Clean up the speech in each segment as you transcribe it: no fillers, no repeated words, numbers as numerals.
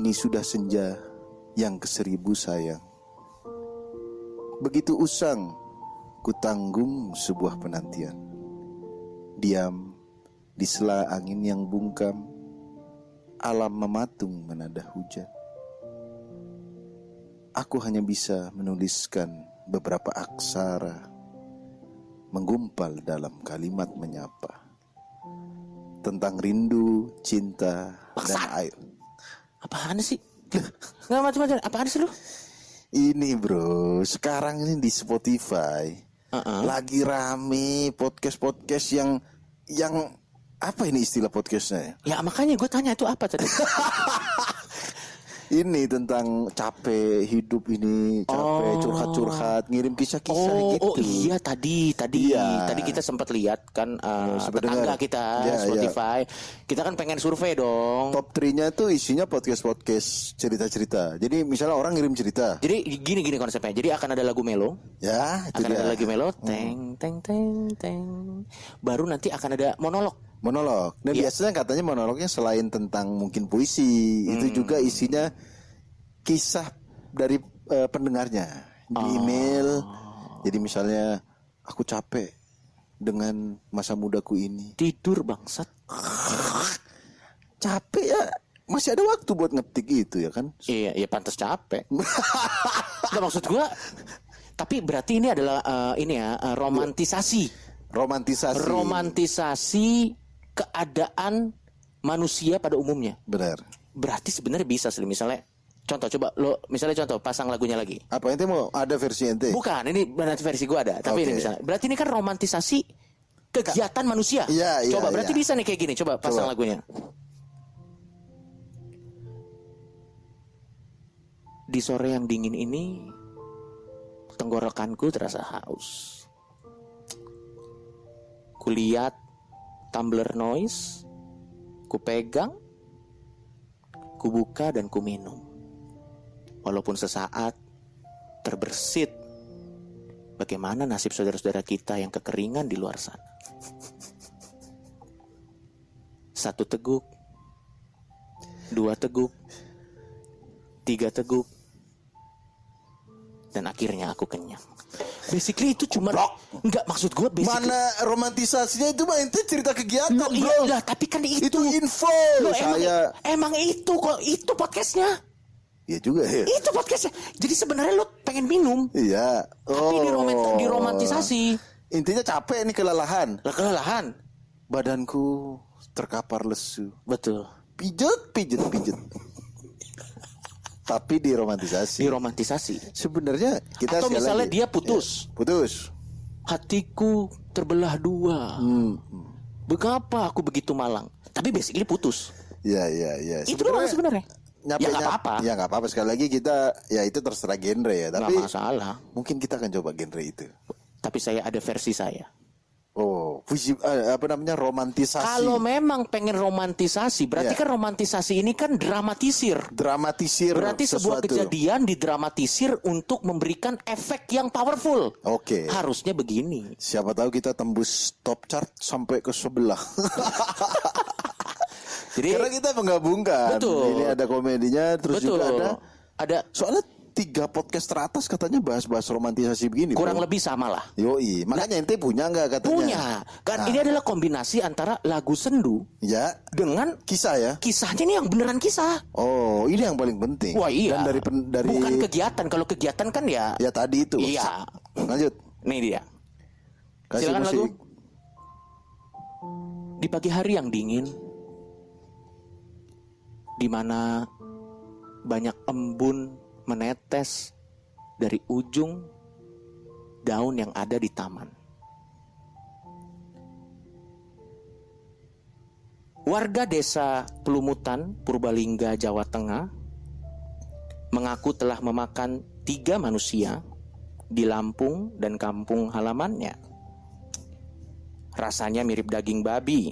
Kini sudah senja yang ke-1000 sayang. Begitu usang ku tanggung sebuah penantian. Diam di sela angin yang bungkam, alam mematung menada hujan. Aku hanya bisa menuliskan beberapa aksara, menggumpal dalam kalimat menyapa tentang rindu, cinta, dan air. Apaan sih? Nggak macam-macam. Apaan sih lu? Ini bro, sekarang ini di Spotify lagi rame podcast-podcast yang apa ini istilah podcastnya? Ya makanya gue tanya itu apa tadi? Ini tentang capek hidup ini, capek curhat-curhat, ngirim kisah-kisah gitu. Oh iya tadi Iya. tadi kita sempat lihat kan tetangga sebenarnya. kita Ya, Spotify. Kita kan pengen survei dong. Top 3-nya tuh isinya podcast-podcast cerita-cerita. Jadi misalnya orang ngirim cerita. Jadi gini konsepnya. Jadi akan ada lagu melo. Ya, itu Akan dia. ada lagu melo, teng teng teng teng. Baru nanti akan ada monolog. Monolog. Dan Iya. biasanya katanya monolognya selain tentang mungkin puisi, itu juga isinya kisah dari pendengarnya di email. Jadi misalnya aku capek dengan masa mudaku ini. Tidur bangsat. Capek ya, masih ada waktu buat ngetik itu ya kan? Iya, ya pantas capek. Nggak, maksud gua. Tapi berarti ini adalah romantisasi. Romantisasi keadaan manusia pada umumnya. Benar. Berarti sebenarnya bisa sih, misalnya contoh pasang lagunya lagi. Apa ente mau ada versi ente? Bukan, ini nanti versi gua ada. Tapi ini Oke. misalnya, berarti ini kan romantisasi kegiatan manusia. Iya, Coba iya, berarti iya. bisa nih kayak gini. Coba pasang lagunya. Di sore yang dingin ini, tenggorokanku terasa haus. Kulihat tumbler noise, kupegang, kubuka dan kuminum. Walaupun sesaat terbersit, bagaimana nasib saudara-saudara kita yang kekeringan di luar sana. Satu teguk, 2 teguk, 3 teguk, dan akhirnya aku kenyang. Basically itu cuma enggak, maksud gue basically. Mana romantisasinya itu mah ente cerita kegiatan Loh, bro. iya lah, tapi kan itu info. Loh, Saya emang itu kok itu podcastnya. Iya juga ya. Itu podcastnya. Jadi sebenarnya lu pengen minum, Iya. tapi diromantisasi. Intinya capek nih, kelelahan. Kelelahan. Badanku terkapar lesu. Betul. Pijet. Tapi diromantisasi. Diromantisasi. Sebenarnya kita Atau sekali misalnya lagi, dia putus. ya, putus. Hatiku terbelah 2. Mengapa aku begitu malang? Tapi basically putus. Iya. Itu doang sebenarnya. Ya nggak apa-apa. Ya nggak apa-apa, sekali lagi kita ya itu terserah genre ya. Tapi Nggak masalah. mungkin kita akan coba genre itu. Tapi saya ada versi saya. Oh, puisi romantisasi. Kalau memang pengen romantisasi, berarti Ya. kan romantisasi ini kan dramatisir. Dramatisir Berarti sebuah sesuatu. kejadian didramatisir untuk memberikan efek yang powerful. Oke. Harusnya begini. Siapa tahu kita tembus top chart sampai ke sebelah. Jadi Karena kita menggabungkan. Betul. Ini ada komedinya, terus betul. juga Ada soalnya 3 podcast teratas katanya bahas-bahas romantisasi begini. kurang bro. lebih sama lah. Yoi, makanya ente punya nggak katanya? Punya. Kan ini adalah kombinasi antara lagu sendu Ya, dengan kisah ya. kisahnya nih yang beneran kisah. Oh, ini yang paling penting. Wah iya. Dan dari bukan kegiatan. Kalau kegiatan kan ya. ya tadi itu. Iya. Lanjut. Nih dia. Kasih Silakan musik. lagu. Di pagi hari yang dingin, di mana banyak embun menetes dari ujung daun yang ada di taman. Warga desa Pelumutan, Purbalingga, Jawa Tengah mengaku telah memakan 3 manusia di Lampung dan kampung halamannya. Rasanya mirip daging babi.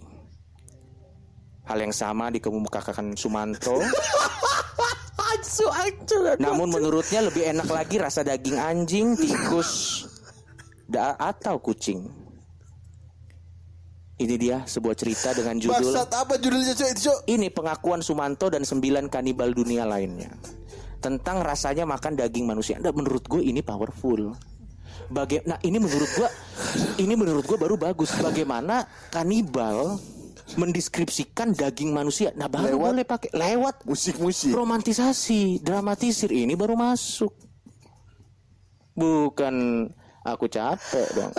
Hal yang sama dikemukakan Sumanto. Namun menurutnya lebih enak lagi rasa daging anjing, tikus, atau kucing. Ini dia sebuah cerita dengan judul Bangsat, apa judulnya Cok? Itu Cok? ini pengakuan Sumanto dan 9 kanibal dunia lainnya tentang rasanya makan daging manusia. Nah, menurut gue ini powerful. Nah ini menurut gue baru bagus. Bagaimana kanibal mendeskripsikan daging manusia. Nah baru boleh pakai lewat Musik-musik. romantisasi, dramatisir. Ini baru masuk. Bukan aku capek dong.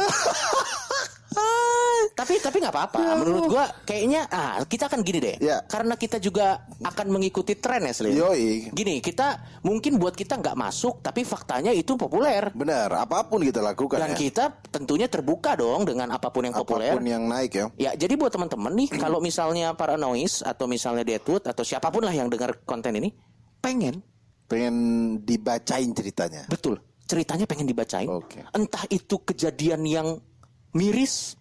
Tapi nggak apa-apa. Menurut gua kayaknya kita akan gini deh. Ya. Karena kita juga akan mengikuti tren ya Slim. Yoi. Gini, kita mungkin buat kita nggak masuk, tapi faktanya itu populer. Benar, apapun kita lakukan Dan ya. kita tentunya terbuka dong dengan apapun yang populer. Apapun yang naik ya. Ya, jadi buat teman-teman nih, kalau misalnya para noise atau misalnya Deadwood atau siapapun lah yang dengar konten ini, pengen dibacain ceritanya. betul ceritanya pengen dibacain. Oke. Entah itu kejadian yang miris,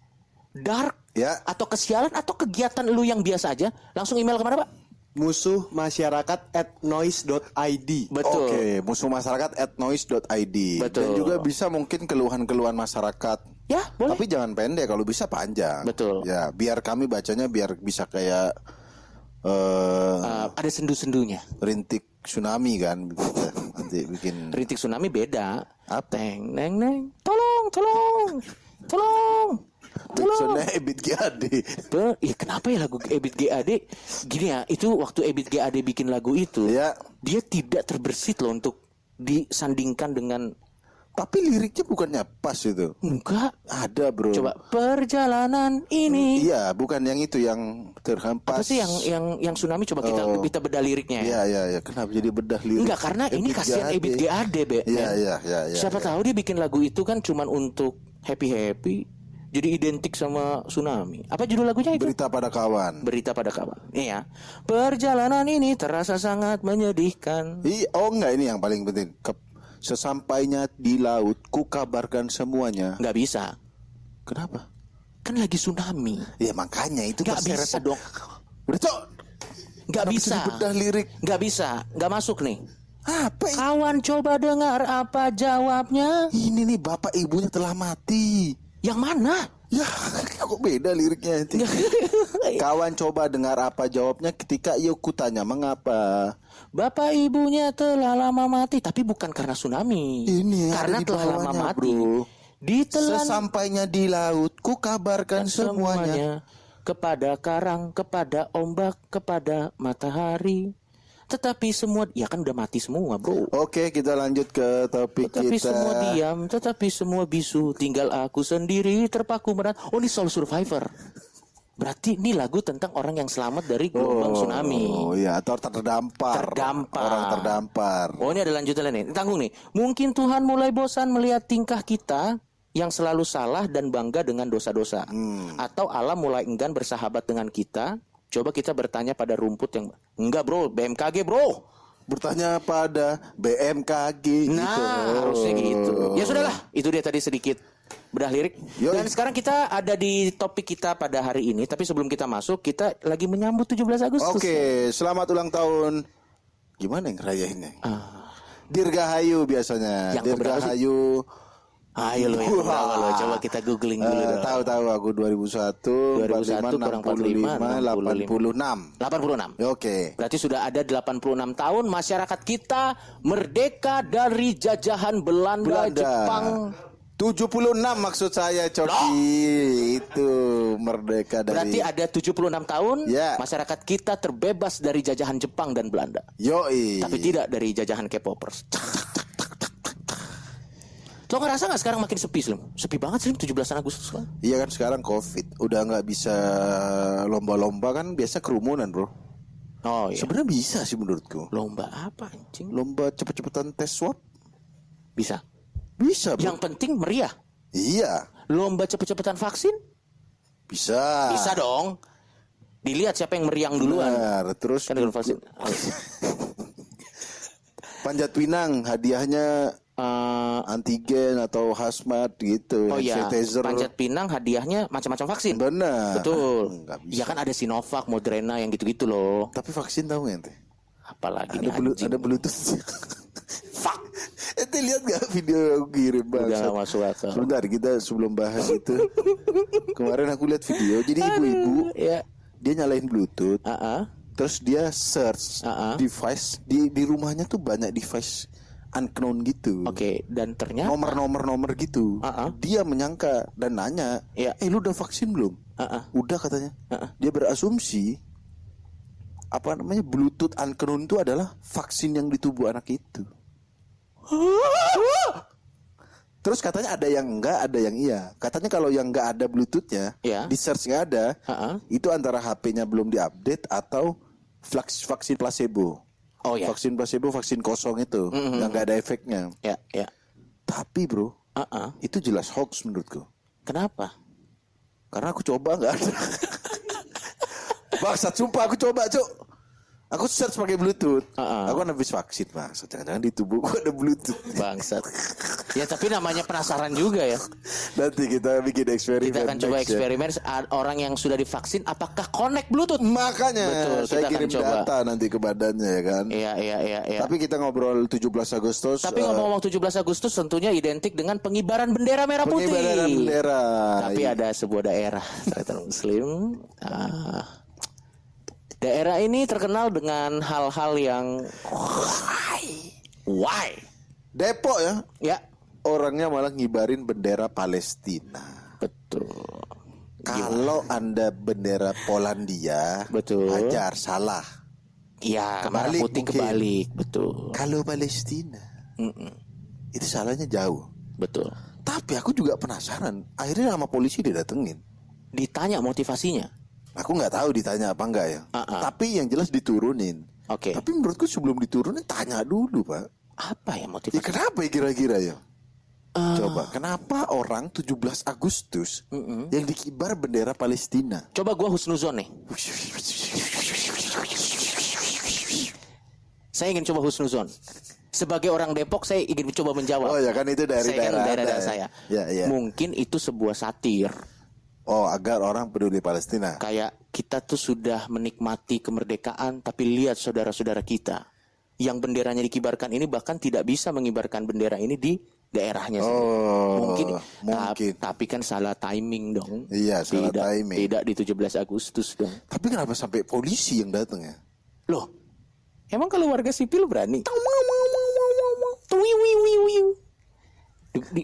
dark, Ya. atau kesialan atau kegiatan lu yang biasa aja, langsung email kemana Pak? Musuh masyarakat @noise.id. Betul. Oke, musuh masyarakat @noise.id. Betul. Dan juga bisa mungkin keluhan-keluhan masyarakat. Ya, boleh. Tapi jangan pendek, kalau bisa panjang. Betul. Ya, biar kami bacanya biar bisa kayak Ada sendu-sendunya. rintik tsunami kan gitu. Nanti bikin Rintik tsunami beda. Apa? Teng, neng, neng. Tolong. Dixonnya Ebit GAD. Iya kenapa ya lagu Ebit GAD gini ya, itu waktu Ebit GAD bikin lagu itu, Ya. dia tidak terbersit loh untuk disandingkan dengan Tapi liriknya bukannya pas itu. enggak. Ada bro. Coba perjalanan ini. Iya, bukan yang itu yang terhempas. Apa sih yang tsunami, coba kita bedah liriknya ya. Iya. Kenapa jadi bedah lirik? Enggak, karena ini kasihan Ebit GAD, Be. Iya. Siapa tahu dia bikin lagu itu kan cuman untuk happy. Jadi identik sama tsunami. Apa judul lagunya itu? Berita pada kawan. Berita pada kawan. Iya. Perjalanan ini terasa sangat menyedihkan. Oh enggak, ini yang paling penting. Sesampainya di laut, ku kabarkan semuanya. Nggak bisa. Kenapa? Kan lagi tsunami. Ya makanya itu Nggak terseret. bisa dong. Udah Cok. Nggak Kenapa bisa. jadi bedah lirik? Nggak bisa. Nggak masuk nih. Apa ini? Kawan coba dengar apa jawabnya. Ini nih bapak ibunya telah mati. Yang mana? Ya, kok beda liriknya nanti. Kawan coba dengar apa jawabnya ketika ia kutanya mengapa. Bapak ibunya telah lama mati, tapi bukan karena tsunami. Ini karena ada di telah lama bawahnya, mati. bro. Ditelan Sesampainya di laut, ku kabarkan semuanya. kepada karang, kepada ombak, kepada matahari. Tetapi semua ya kan udah mati semua, bro. Oke, kita lanjut ke topik Tetapi kita. semua diam, tetapi semua bisu. Tinggal aku sendiri terpaku merat. Oh, ini Soul Survivor. Berarti ini lagu tentang orang yang selamat dari gelombang tsunami. Oh iya, atau terdampar. Orang terdampar. Oh, ini ada lanjutannya nih. Tanggung nih. Mungkin Tuhan mulai bosan melihat tingkah kita yang selalu salah dan bangga dengan dosa-dosa. Atau Allah mulai enggan bersahabat dengan kita. Coba kita bertanya pada rumput yang enggak, bro, BMKG, bro. Bertanya pada BMKG Nah, gitu. harusnya gitu. Ya sudahlah, itu dia tadi sedikit bedah lirik. Yoi. Dan sekarang kita ada di topik kita pada hari ini. Tapi sebelum kita masuk, kita lagi menyambut 17 Agustus. Oke, selamat ulang tahun. Gimana yang ngerayainnya? Dirgahayu biasanya. Yang keberapa sih? Dirgahayu. Ayo lo, yang keberapa lo? Coba kita googling dulu dong. Tahu aku 2001, 2001 kurang 45, 86. 86. Oke. Berarti sudah ada 86 tahun masyarakat kita merdeka dari jajahan Belanda. Jepang. 76 maksud saya, Coki. Itu merdeka dari. Berarti ada 76 tahun Ya. masyarakat kita terbebas dari jajahan Jepang dan Belanda. Yoi. Tapi tidak dari jajahan K-popers. Lo ngerasa gak sekarang makin sepi, Slim? Sepi banget, Slim, 17 Agustus kan? Iya kan sekarang COVID, udah nggak bisa lomba-lomba kan, biasa kerumunan, bro. Oh iya. Sebenarnya bisa sih menurutku. Lomba apa, anjing? Lomba cepet-cepetan tes swab Bisa. bisa, bro. Yang penting meriah. Iya, Lomba cepet-cepetan vaksin? bisa. Bisa dong. Dilihat siapa yang meriang duluan. Benar. Terus Kan dengan vaksin. panjat pinang hadiahnya antigen atau hazmat gitu. Oh iya, Sanitizer. panjat pinang hadiahnya macam-macam vaksin. Benar. Betul. Nggak bisa. Ya kan ada Sinovac, Moderna yang gitu-gitu loh. Tapi vaksin tahu nggak ente? Apalagi Ada nih anjing. ada Bluetooth. Fuck. Ente lihat gak video yang aku kirim Udah bang? gak masuk akal. Sebentar kita sebelum bahas itu. Kemarin aku lihat video. Jadi ibu-ibu Ya. dia nyalain Bluetooth. Terus dia search device di rumahnya tuh banyak device unknown gitu. Oke, dan ternyata Nomor gitu. Dia menyangka dan nanya, Ya. lu udah vaksin belum? Udah katanya. Dia berasumsi apa namanya Bluetooth unknown itu adalah vaksin yang di tubuh anak itu. Terus katanya ada yang enggak, ada yang iya. Katanya kalau yang enggak ada Bluetoothnya, Ya. di search nggak ada, itu antara HP-nya belum diupdate atau vaksin placebo. Oh ya. Vaksin placebo, vaksin kosong itu, yang nggak ada efeknya. Ya. Tapi bro, itu jelas hoax menurutku. Kenapa? Karena aku coba nggak ada. Bangsat, sumpah aku coba cuk. Aku search pakai Bluetooth. Aku kan habis vaksin bang. Jangan-jangan di tubuhku ada Bluetooth. Bangsat. Ya tapi namanya penasaran juga ya. Nanti kita bikin eksperimen. Kita akan coba next ya. eksperimen orang yang sudah divaksin apakah connect Bluetooth. Makanya Betul, saya kita akan kirim coba. data nanti ke badannya ya kan. Iya. Tapi kita ngobrol 17 Agustus. Tapi ngomong-ngomong 17 Agustus tentunya identik dengan pengibaran bendera merah putih. pengibaran bendera. Tapi ada sebuah daerah ternyata Muslim. Daerah ini terkenal dengan hal-hal yang why? Depok ya. Ya, Orangnya malah ngibarin bendera Palestina. betul. Kalau Anda bendera Polandia, Betul. wajar, salah. Iya, Kebalik merah putih mungkin. kebalik, betul. Kalau Palestina, itu salahnya jauh. Betul. Tapi aku juga penasaran. Akhirnya sama polisi didatengin. Ditanya motivasinya. Aku nggak tahu ditanya apa enggak ya. Tapi yang jelas diturunin. Oke. Tapi menurutku sebelum diturunin tanya dulu pak. Apa ya Ya motivasi? kenapa ya kira-kira ya? Coba kenapa orang 17 Agustus yang dikibar bendera Palestina? Coba gua husnuzon nih. Saya ingin coba husnuzon. Sebagai orang Depok saya ingin coba menjawab. Oh ya kan itu dari Saya kan daerah daerah Anda, saya. Ya. Mungkin itu sebuah satir. Oh agar orang peduli Palestina. Kayak kita tuh sudah menikmati kemerdekaan, tapi lihat saudara-saudara kita yang benderanya dikibarkan ini bahkan tidak bisa mengibarkan bendera ini di daerahnya sendiri. Mungkin. Tapi kan salah timing dong. Iya, salah Tidak- timing. Tidak di 17 Agustus dong. Tapi kenapa sampai polisi yang datang ya? Loh, emang kalau warga sipil berani?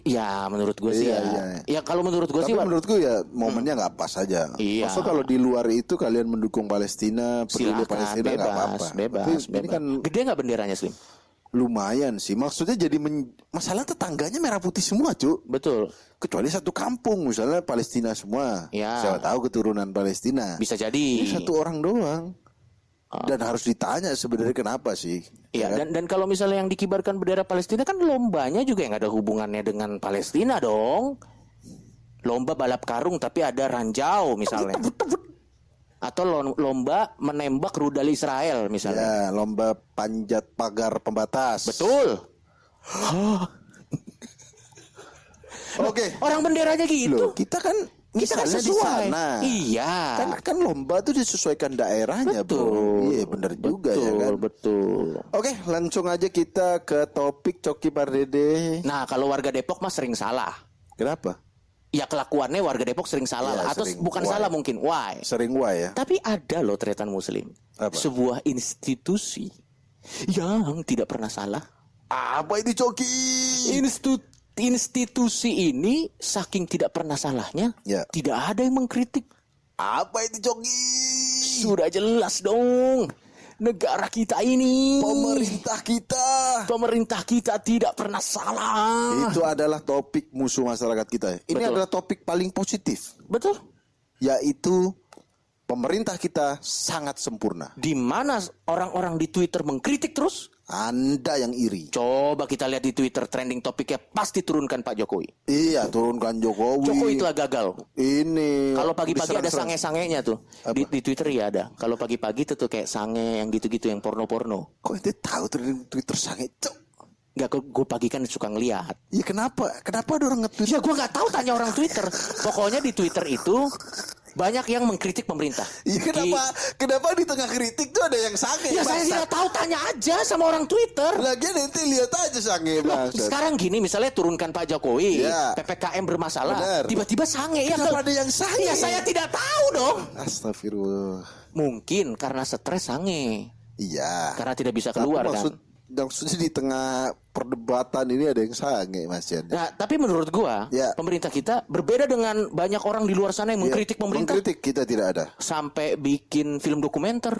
Ya menurut gue sih Iya, ya. iya. Ya kalau menurut gue Tapi sih menurutku ya momennya nggak pas aja. Iya. Maksudnya kalau di luar itu kalian mendukung Palestina, peduli silakan Palestina nggak apa-apa. bebas. Tapi ini kan Gede nggak benderanya Slim? lumayan sih. Maksudnya jadi masalah tetangganya merah putih semua, Cuk. Betul. Kecuali satu kampung misalnya Palestina semua. Ya. Siapa tahu keturunan Palestina. Bisa jadi. Ini satu orang doang. Dan harus ditanya sebenarnya kenapa sih? Iya, Ya kan? dan kalau misalnya yang dikibarkan bendera Palestina kan lombanya juga yang ada hubungannya dengan Palestina dong. Lomba balap karung tapi ada ranjau misalnya. Atau lomba menembak rudal Israel misalnya. Ya, lomba panjat pagar pembatas. Betul. Oke. Orang benderanya gitu. Loh, kita kan Kita kan misalnya di sesuai. sana. Iya. Kan lomba tuh disesuaikan daerahnya, Bro. Iya, benar juga ya kan. Betul. Oke, langsung aja kita ke topik Coki Pardede. Nah, kalau warga Depok mah sering salah. Kenapa? Ya kelakuannya warga Depok sering salah Iya, lah. Atau sering. bukan Why? salah mungkin. Why? Sering why ya? Tapi ada loh tretan muslim. Apa? Sebuah institusi yang tidak pernah salah. Apa ini Coki? Institusi ini saking tidak pernah salahnya, Ya. tidak ada yang mengkritik. Apa ini Coki? Sudah jelas dong. Negara kita ini, pemerintah kita tidak pernah salah. Itu adalah topik musuh masyarakat kita. Ini Betul. adalah topik paling positif, Betul. yaitu pemerintah kita sangat sempurna. Di mana orang-orang di Twitter mengkritik terus? Anda yang iri. Coba kita lihat di Twitter trending topiknya pasti turunkan Pak Jokowi. Iya, turunkan Jokowi. Jokowi telah gagal. Ini. Kalau pagi-pagi ada diserang-serang. sange-sangenya tuh. Di Twitter ya ada. Kalau pagi-pagi tuh kayak sange yang gitu-gitu yang porno-porno. Kok ente tahu tuh Twitter sange, Cok? Enggak, gue pagi kan suka ngeliat. Ya kenapa? Kenapa ada orang nge-tweet? Ya gue nggak tahu, tanya orang Twitter. Pokoknya di Twitter itu banyak yang mengkritik pemerintah. Iya, kenapa di tengah kritik tuh ada yang sange? Ya saya tidak tahu, tanya aja sama orang Twitter. Lagian nanti lihat aja sange bangsat. Sekarang gini, misalnya turunkan Pak Jokowi, Ya. PPKM bermasalah, Benar. tiba-tiba sange ya. Kenapa ada yang sange? Ya saya tidak tahu dong. Astagfirullah. Mungkin karena stres sange, Iya. karena tidak bisa Tapi keluar maksudnya di tengah perdebatan ini ada yang sange Mas Jan. Nah, tapi menurut gua, Ya. pemerintah kita berbeda dengan banyak orang di luar sana yang mengkritik pemerintah. Mengkritik kita tidak ada. Sampai bikin film dokumenter,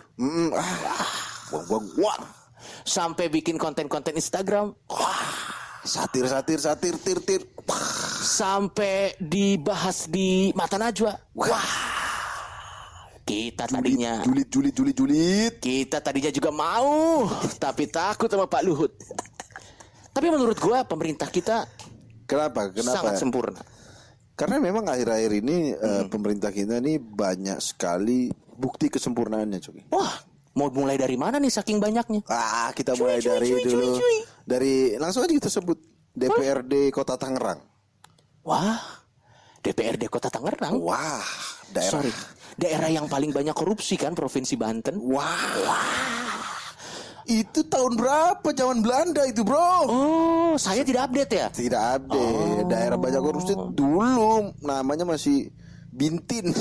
Buang-buang. sampai bikin konten-konten Instagram, Satir, tir. sampai dibahas di Mata Najwa. Wah, kita tadinya Julid. Kita tadinya juga mau, tapi takut sama Pak Luhut. Tapi menurut gua pemerintah kita Kenapa? sangat sempurna. Karena memang akhir-akhir ini pemerintah kita ini banyak sekali bukti kesempurnaannya, Coki. Wah, mau mulai dari mana nih saking banyaknya? Kita mulai dari dulu. cuy. Dari langsung aja kita sebut DPRD Kota Tangerang. Wah, DPRD Kota Tangerang. Wah, daerah. Daerah yang paling banyak korupsi kan, Provinsi Banten. Itu tahun berapa? Zaman Belanda itu, Bro. Oh, saya tidak update ya. Tidak update. Daerah banyak korupsi dulu namanya masih Bintin.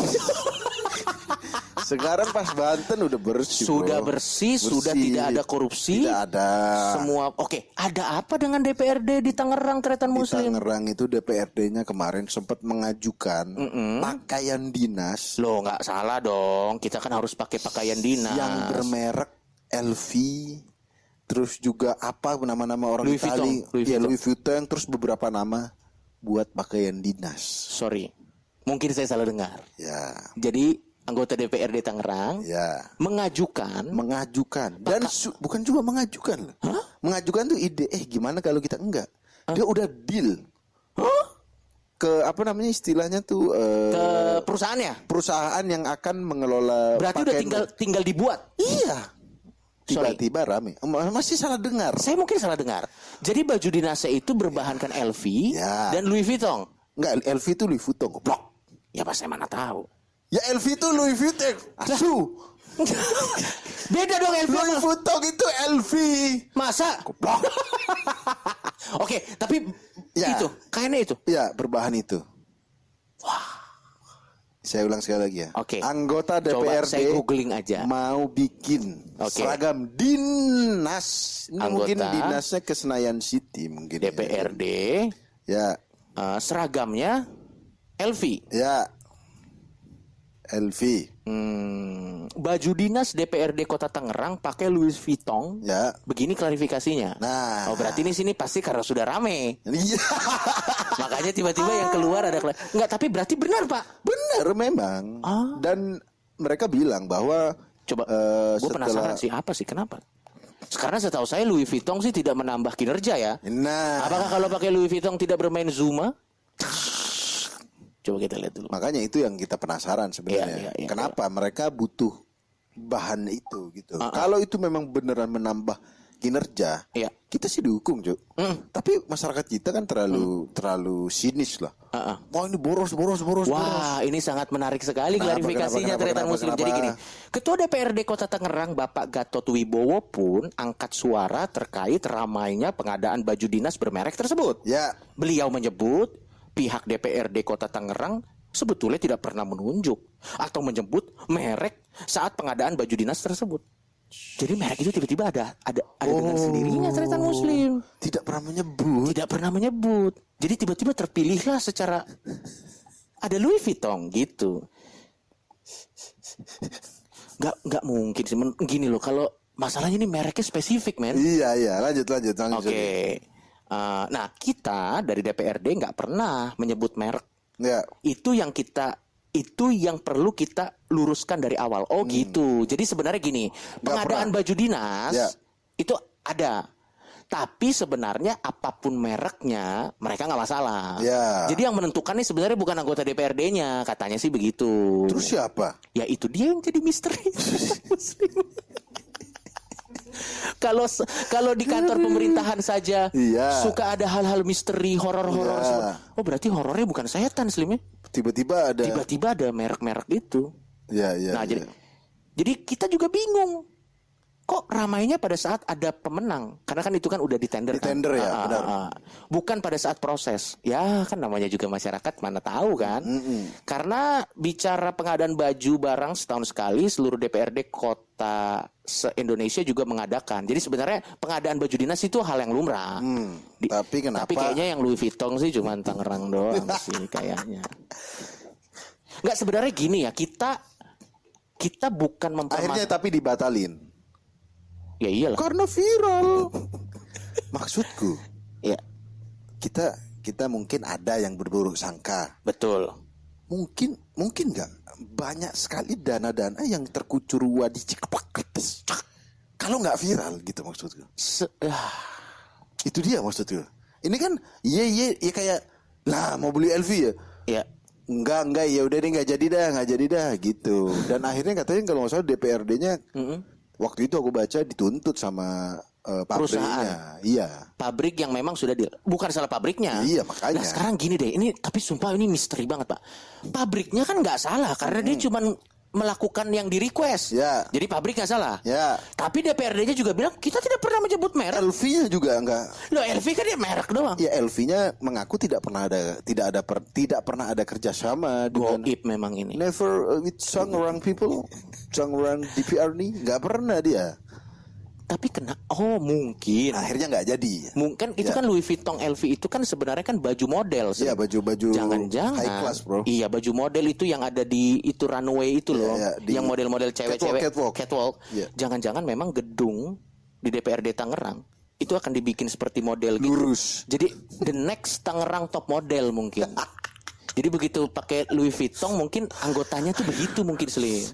Sekarang pas Banten udah bersih. Sudah bro. bersih, sudah tidak ada korupsi. Tidak ada. Semua oke. Ada apa dengan DPRD di Tangerang, Tretan Di Muslim? Tangerang itu DPRD-nya kemarin sempat mengajukan pakaian dinas Loh, nggak salah dong. Kita kan harus pakai pakaian dinas. yang bermerek LV, terus juga apa nama-nama orang Louis Itali, Vuitton. ya Louis Vuitton, terus beberapa nama buat pakaian dinas. Sorry, mungkin saya salah dengar. Ya, Jadi anggota DPRD Tangerang ya. mengajukan Dan bukan cuma mengajukan loh. Mengajukan tuh ide, gimana kalau kita enggak? Dia udah deal. Ke apa namanya istilahnya tuh ke perusahaannya. perusahaan yang akan mengelola. Berarti udah pakaian. tinggal dibuat. Iya. Tiba-tiba rame. Masih salah dengar. Saya mungkin salah dengar. Jadi baju dinasnya itu berbahankan LV Ya. dan Louis Vuitton. Enggak, LV itu Louis Vuitton. Goblok. Ya pas saya mana tahu. Ya LV itu Louis Vuitton. Asu. Beda dong LV. Louis Vuitton itu LV. Masa? Goblok. Oke, tapi Ya. itu kainnya itu. Ya, berbahan itu. Saya ulang sekali lagi ya. Oke. Anggota Coba DPRD saya googling aja. mau bikin Oke. seragam dinas. Ini Anggota mungkin dinasnya ke Senayan City mungkin. DPRD Ya. seragamnya LV. Ya. LV. Baju dinas DPRD Kota Tangerang pakai Louis Vuitton. Ya. Begini klarifikasinya. Nah. Oh, berarti di sini pasti karena sudah rame. Iya. Makanya tiba-tiba yang keluar ada enggak, tapi berarti benar, Pak. Benar memang. Dan mereka bilang bahwa Coba gue penasaran sih apa sih kenapa? Karena setahu saya Louis Vuitton sih tidak menambah kinerja ya. Nah, Apakah kalau pakai Louis Vuitton tidak bermain Zuma? Coba kita lihat dulu. makanya itu yang kita penasaran sebenarnya. Iya. Kenapa mereka butuh bahan itu gitu. Kalau itu memang beneran menambah kinerja, Iya. kita sih dukung, Cuk. Tapi masyarakat kita kan terlalu sinis lah. Wah, ini boros. Wah, ini sangat menarik sekali Kenapa, klarifikasinya Tretan Muslim. Jadi gini, Ketua DPRD Kota Tangerang Bapak Gatot Wibowo pun angkat suara terkait ramainya pengadaan baju dinas bermerek tersebut. Ya. Beliau menyebut pihak DPRD Kota Tangerang sebetulnya tidak pernah menunjuk atau menyebut merek saat pengadaan baju dinas tersebut. Jadi merek itu tiba-tiba ada dengan sendirinya Tretan Muslim. Tidak pernah menyebut. Tidak pernah menyebut. Jadi tiba-tiba terpilihlah secara ada Louis Vuitton gitu. Nggak mungkin sih. Gini loh, kalau masalahnya ini mereknya spesifik, men. Iya, lanjut. Oke. Nah, kita dari DPRD nggak pernah menyebut merek. Ya. Itu yang perlu kita luruskan dari awal. Oh gitu. Jadi sebenarnya gini, pengadaan baju dinas itu ada. Tapi sebenarnya apapun mereknya, mereka nggak masalah. Ya. Jadi yang menentukan nih sebenarnya bukan anggota DPRD-nya, katanya sih begitu. Terus siapa? Ya itu dia yang jadi misteri. Kalau di kantor pemerintahan saja Iya. suka ada hal-hal misteri, horor-horor. Iya. Oh, berarti horornya bukan setan, Slim ya? Tiba-tiba ada. Tiba-tiba ada merek-merek itu. Iya. Nah, jadi kita juga bingung. Kok ramainya pada saat ada pemenang? Karena kan itu kan udah ditender. Ditender kan? ya, benar. Bukan pada saat proses. Ya kan namanya juga masyarakat mana tahu kan. Karena bicara pengadaan baju barang setahun sekali, seluruh DPRD kota se-Indonesia juga mengadakan. Jadi sebenarnya pengadaan baju dinas itu hal yang lumrah. Tapi kenapa? Tapi kayaknya yang Louis Vuitton sih cuma Tangerang doang sih kayaknya. Nggak, sebenarnya gini ya, kita bukan Akhirnya tapi dibatalin. Ya iyalah. Karena viral. Maksudku, Ya, kita mungkin ada yang berburuk sangka. betul. Mungkin nggak banyak sekali dana-dana yang terkucur wadi cikepak. Kalau nggak viral gitu maksudku. Itu dia maksudku. Ini kan iya kayak lah mau beli LV ya. Ya, Enggak ya udah deh nggak jadi dah gitu. Dan akhirnya katanya kalau nggak salah DPRD-nya waktu itu aku baca dituntut sama pabriknya. Iya. pabrik yang memang sudah bukan salah pabriknya. Iya, makanya. Nah, sekarang gini deh, ini tapi sumpah ini misteri banget, Pak. Pabriknya kan nggak salah karena dia cuma melakukan yang di request. Ya. Jadi pabrik nggak salah. Ya. Tapi DPRD-nya juga bilang kita tidak pernah menyebut merek. LV-nya juga enggak. Loh, LV kan dia merek doang. Ya LV-nya mengaku tidak pernah ada kerjasama dengan Goib memang ini. never with Tangerang people, Tangerang DPRD nggak pernah dia. Tapi mungkin. Akhirnya nggak jadi. Mungkin itu Ya. kan Louis Vuitton LV itu kan sebenarnya kan baju model sih. Iya baju-baju Jangan-jangan high class bro. Iya, baju model itu yang ada di itu runway itu loh. Iya, di yang model-model cewek-cewek catwalk. Iya. Jangan-jangan memang gedung di DPRD Tangerang itu akan dibikin seperti model gitu. Lurus. Jadi the next Tangerang top model mungkin. Jadi begitu pakai Louis Vuitton mungkin anggotanya tuh begitu mungkin Sli.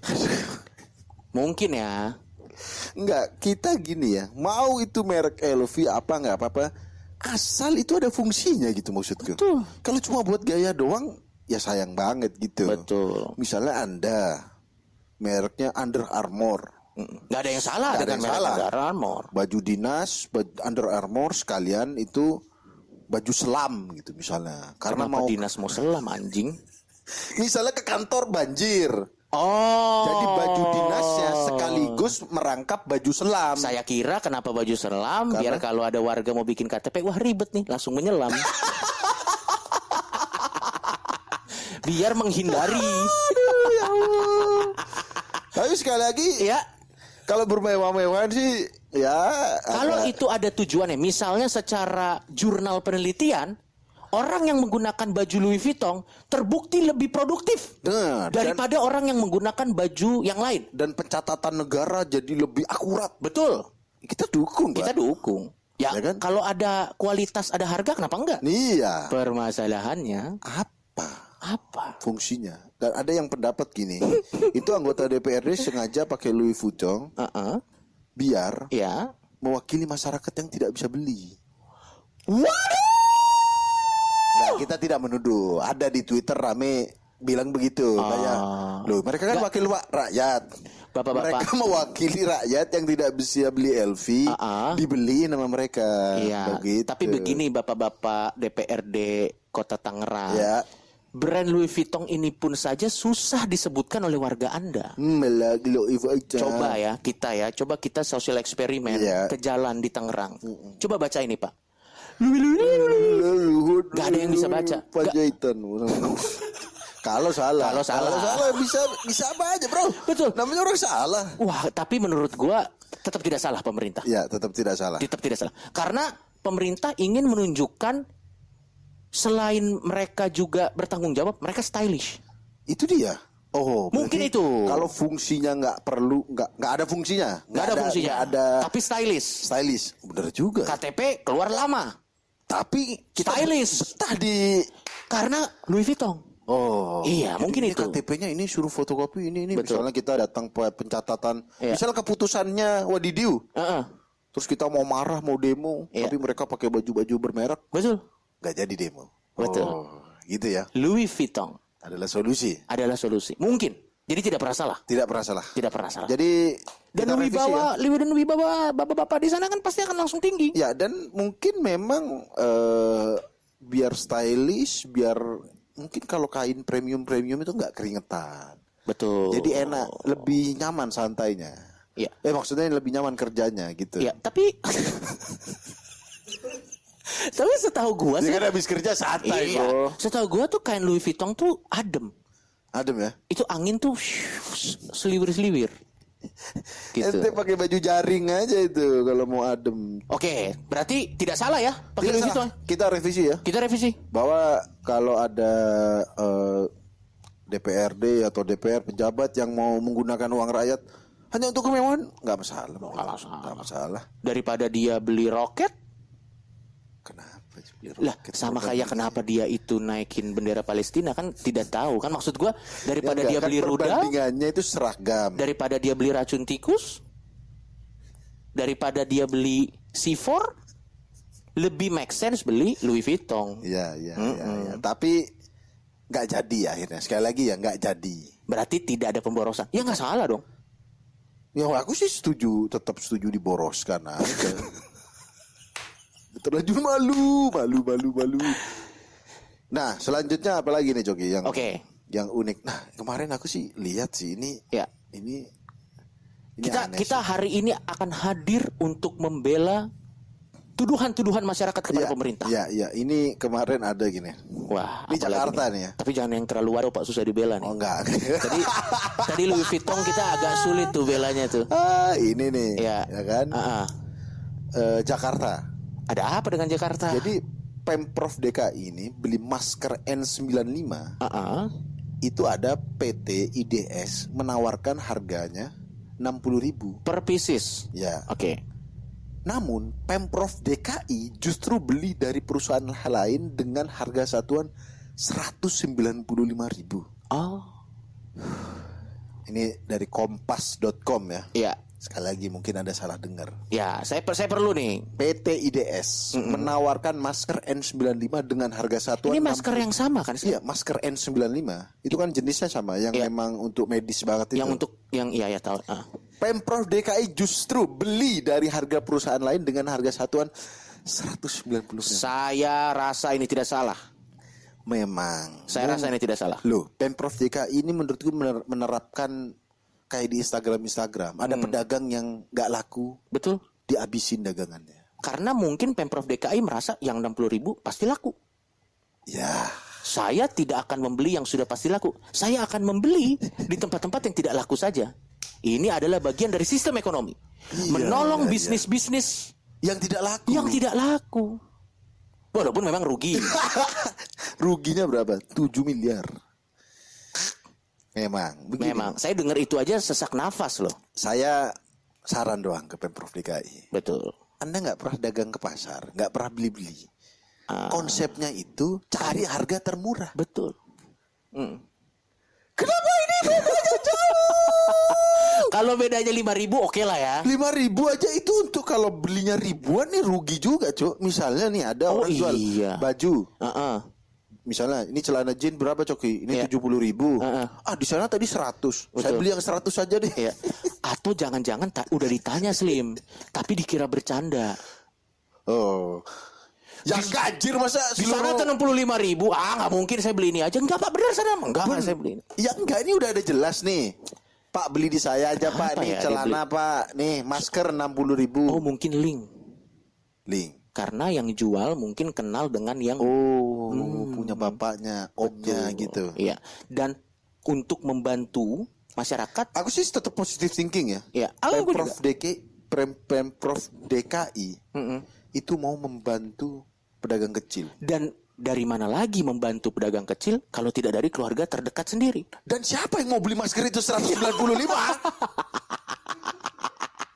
Mungkin ya. Enggak, kita gini ya. Mau itu merek LV apa nggak apa-apa, asal itu ada fungsinya gitu maksudku. Betul. Kalau cuma buat gaya doang, ya sayang banget gitu. Betul. Misalnya Anda mereknya Under Armour. Nggak ada yang salah Nggak ada dengan yang merek salah. Under Armour. Baju dinas Under Armour sekalian itu baju selam gitu misalnya. Karena Kenapa mau dinas mau selam anjing? misalnya ke kantor banjir. Oh. Jadi baju dinasnya sekaligus merangkap baju selam. Saya kira kenapa baju selam biar kalau ada warga mau bikin KTP, wah ribet nih, langsung menyelam. Biar menghindari. Ya Allah. Tapi sekali lagi Ya, kalau bermewah-mewahan sih ya kalau agak- itu ada tujuannya, misalnya secara jurnal penelitian, orang yang menggunakan baju Louis Vuitton terbukti lebih produktif Nah, daripada orang yang menggunakan baju yang lain. dan pencatatan negara jadi lebih akurat. Betul. Kita dukung, Kita Pak. dukung. Ya, Ya kan? kalau ada kualitas, ada harga, kenapa enggak? Iya. Permasalahannya apa? Fungsinya? Dan ada yang pendapat gini, itu anggota DPRD sengaja pakai Louis Vuitton biar Ya. mewakili masyarakat yang tidak bisa beli. Waduh. Nah, kita tidak menuduh. Ada di Twitter rame bilang begitu. Kayak, loh mereka kan wakil rakyat. Bapak-bapak. Mereka mewakili rakyat yang tidak bisa beli LV, dibeliin sama mereka. Iya. Begitu. Tapi begini bapak-bapak DPRD Kota Tangerang. Ya. Brand Louis Vuitton ini pun saja susah disebutkan oleh warga Anda. Coba ya, coba kita sosial eksperimen Iya. ke jalan di Tangerang. Coba baca ini, Pak. Gak ada yang bisa baca. Panjaitan. Kalau salah. Kalau salah. bisa apa aja, Bro. Betul. Namanya orang salah. Wah, tapi menurut gua tetap tidak salah pemerintah. Ya, tetap tidak salah. Tetap tidak salah. Karena pemerintah ingin menunjukkan selain mereka juga bertanggung jawab, mereka stylish. Itu dia. Oh, Mungkin berarti itu. Kalau fungsinya nggak ada fungsinya. Nggak ada fungsinya. Nggak ada Tapi stylish. stylish. Bener juga. KTP keluar lama. Tapi kita Stylish. betah di. Karena Louis Vuitton. Oh. Iya, jadi mungkin ini itu. KTP-nya ini suruh fotokopi ini. Betul. Misalnya kita datang pencatatan. Iya. Misal keputusannya wadidiu. Terus kita mau marah, mau demo, Iya. tapi mereka pakai baju-baju bermerek, Betul. nggak jadi demo. Betul. Oh, gitu ya. Louis Vuitton Adalah solusi. adalah solusi. Mungkin. Jadi tidak pernah salah. Tidak pernah salah. Tidak pernah salah. Jadi Dan kita revisi wibawa bapak-bapak di sana kan pasti akan langsung tinggi. ya. Dan mungkin memang biar stylish, biar mungkin kalau kain premium itu nggak keringetan. Betul. Jadi enak, lebih nyaman santainya. Iya. Maksudnya lebih nyaman kerjanya gitu. Iya, tapi tapi setahu gua Dia sih, kan habis kerja santai, iya, bro. setahu gua tuh kain Louis Vuitton tuh adem. Adem ya. Itu angin tuh seliwir-seliwir. Gitu. Ente pakai baju jaring aja itu kalau mau adem. Oke, berarti tidak salah ya pakai Tidak Louis salah. Vuitton. Kita revisi ya. Kita revisi. Bahwa kalau ada DPRD atau DPR pejabat yang mau menggunakan uang rakyat hanya untuk kemewahan, nggak masalah. Nggak masalah. Daripada dia beli roket, Kenapa? Beli lah roket? sama kayak kenapa dia itu naikin bendera Palestina kan tidak tahu kan maksud gua daripada Ya, dia kan beli rudal, perbandingannya itu seragam. daripada dia beli racun tikus, daripada dia beli C4, lebih make sense beli Louis Vuitton. Iya. Tapi nggak jadi akhirnya. Sekali lagi ya nggak jadi. Berarti tidak ada pemborosan. Ya nggak salah dong. Ya aku sih setuju, tetap setuju diboroskan aja. Terlanjur malu. Nah, selanjutnya apa lagi nih Joki yang Oke. yang unik. Nah, kemarin aku sih lihat sih ini Ya. ini Kita aneh kita sih. hari ini akan hadir untuk membela tuduhan-tuduhan masyarakat kepada pemerintah. Iya, ini kemarin ada gini. Wah, Ini apalagi Jakarta nih ya. Tapi jangan yang terlalu waduh Pak, susah dibela nih. Oh enggak. Tadi Louis Vuitton kita agak sulit tuh belanya tuh. Ini nih, Ya. ya kan? Jakarta. Ada apa dengan Jakarta? Jadi Pemprov DKI ini beli masker N95 itu ada PT IDS menawarkan harganya 60.000 per pieces. ya. Oke. Namun Pemprov DKI justru beli dari perusahaan lain dengan harga satuan 195.000. Oh. Ini dari kompas.com ya. Iya. Sekali lagi mungkin ada salah dengar. Ya, saya perlu nih. PT IDS menawarkan masker N95 dengan harga satuan Ini masker yang sama kan sih? Iya, masker N95 itu kan jenisnya sama, yang Iya. memang untuk medis banget itu. Yang untuk yang iya ya tahu. Pemprov DKI justru beli dari harga perusahaan lain dengan harga satuan 190. Saya rasa ini tidak salah. Memang. Saya rasa ini tidak salah. Loh, Pemprov DKI ini menurutku menerapkan kayak di Instagram. Ada pedagang yang nggak laku, Betul. dihabisin dagangannya. Karena mungkin Pemprov DKI merasa yang 60.000 pasti laku. Ya. Saya tidak akan membeli yang sudah pasti laku. Saya akan membeli di tempat-tempat yang tidak laku saja. Ini adalah bagian dari sistem ekonomi. Iya, Menolong iya, bisnis-bisnis Yang tidak laku. yang tidak laku. Walaupun memang rugi. Ruginya berapa? 7 miliar. Memang. Begini. Memang. Saya dengar itu aja sesak nafas loh. Saya saran doang ke Pemprov DKI. Betul. Anda nggak pernah dagang ke pasar, nggak pernah beli-beli. Konsepnya itu cari harga termurah. Betul. Kenapa ini bedanya jauh? Kalau bedanya 5.000 oke lah ya. 5.000 aja itu untuk kalau belinya ribuan nih rugi juga, Cuk. Misalnya nih ada Oh, orang jual iya. baju. Heeh. Misalnya ini celana jeans berapa, Coki? Ini Iya. 70.000. Heeh. Di sana tadi 100. Saya Betul. beli yang 100 aja deh. Ya. Atau jangan-jangan udah ditanya Slim, tapi dikira bercanda. Oh. Yang gajir masa Di sana tuh 65.000. Nggak mungkin saya beli ini aja. Enggak Pak, benar sana. Enggak saya beli ini. Ya enggak, ini udah ada jelas nih. Pak beli di saya aja Pak. Apa Nih ya, celana Pak. Nih masker 60.000. Oh mungkin link. Link. Karena yang jual mungkin kenal dengan yang Oh, punya bapaknya, omnya Betul. gitu. Iya. Dan untuk membantu masyarakat. Aku sih tetap positive thinking ya. Ya, aku Pemprov juga. Pemprov DKI itu mau membantu pedagang kecil. Dan dari mana lagi membantu pedagang kecil kalau tidak dari keluarga terdekat sendiri? Dan siapa yang mau beli masker itu 195?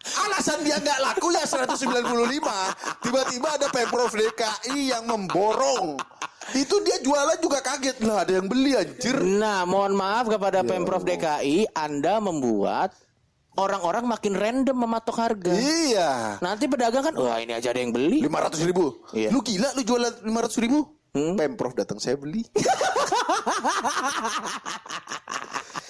Alasan dia nggak laku ya 195. Tiba-tiba ada Pemprov DKI yang memborong. Itu dia jualan juga kaget lah, ada yang beli anjir. Nah, mohon maaf kepada Pemprov DKI, Anda membuat orang-orang makin random mematok harga. Iya. Nanti pedagang kan, wah ini aja ada yang beli. 500.000. Iya. Lu gila lu jualan 500.000? Pemprov datang saya beli.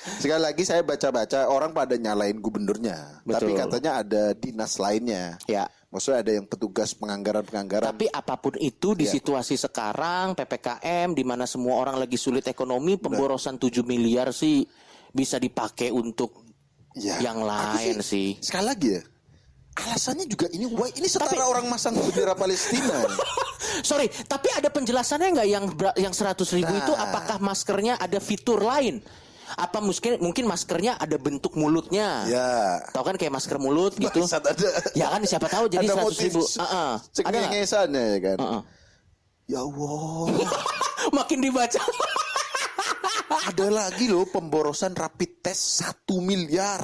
Sekali lagi saya baca-baca orang pada nyalain gubernurnya, tapi Betul. katanya ada dinas lainnya. Ya. Maksudnya ada yang petugas penganggaran. Tapi apapun itu di Iya. situasi sekarang PPKM di mana semua orang lagi sulit ekonomi, pemborosan 7 miliar sih bisa dipakai untuk Ya, yang aku lain sih. Sekali lagi ya, alasannya juga ini setara Tapi- orang masang bendera Palestina. Sorry, tapi ada penjelasannya nggak yang 100.000 itu apakah maskernya ada fitur lain? Apa mungkin maskernya ada bentuk mulutnya? Ya. Tahu kan kayak masker mulut gitu? Bangsat ada. Ya kan siapa tahu jadi Ada 100.000. motif Ada nggak? cengengesannya ya kan. Heeh. Ya Allah. Makin dibaca. Ada lagi loh pemborosan rapid test 1 miliar.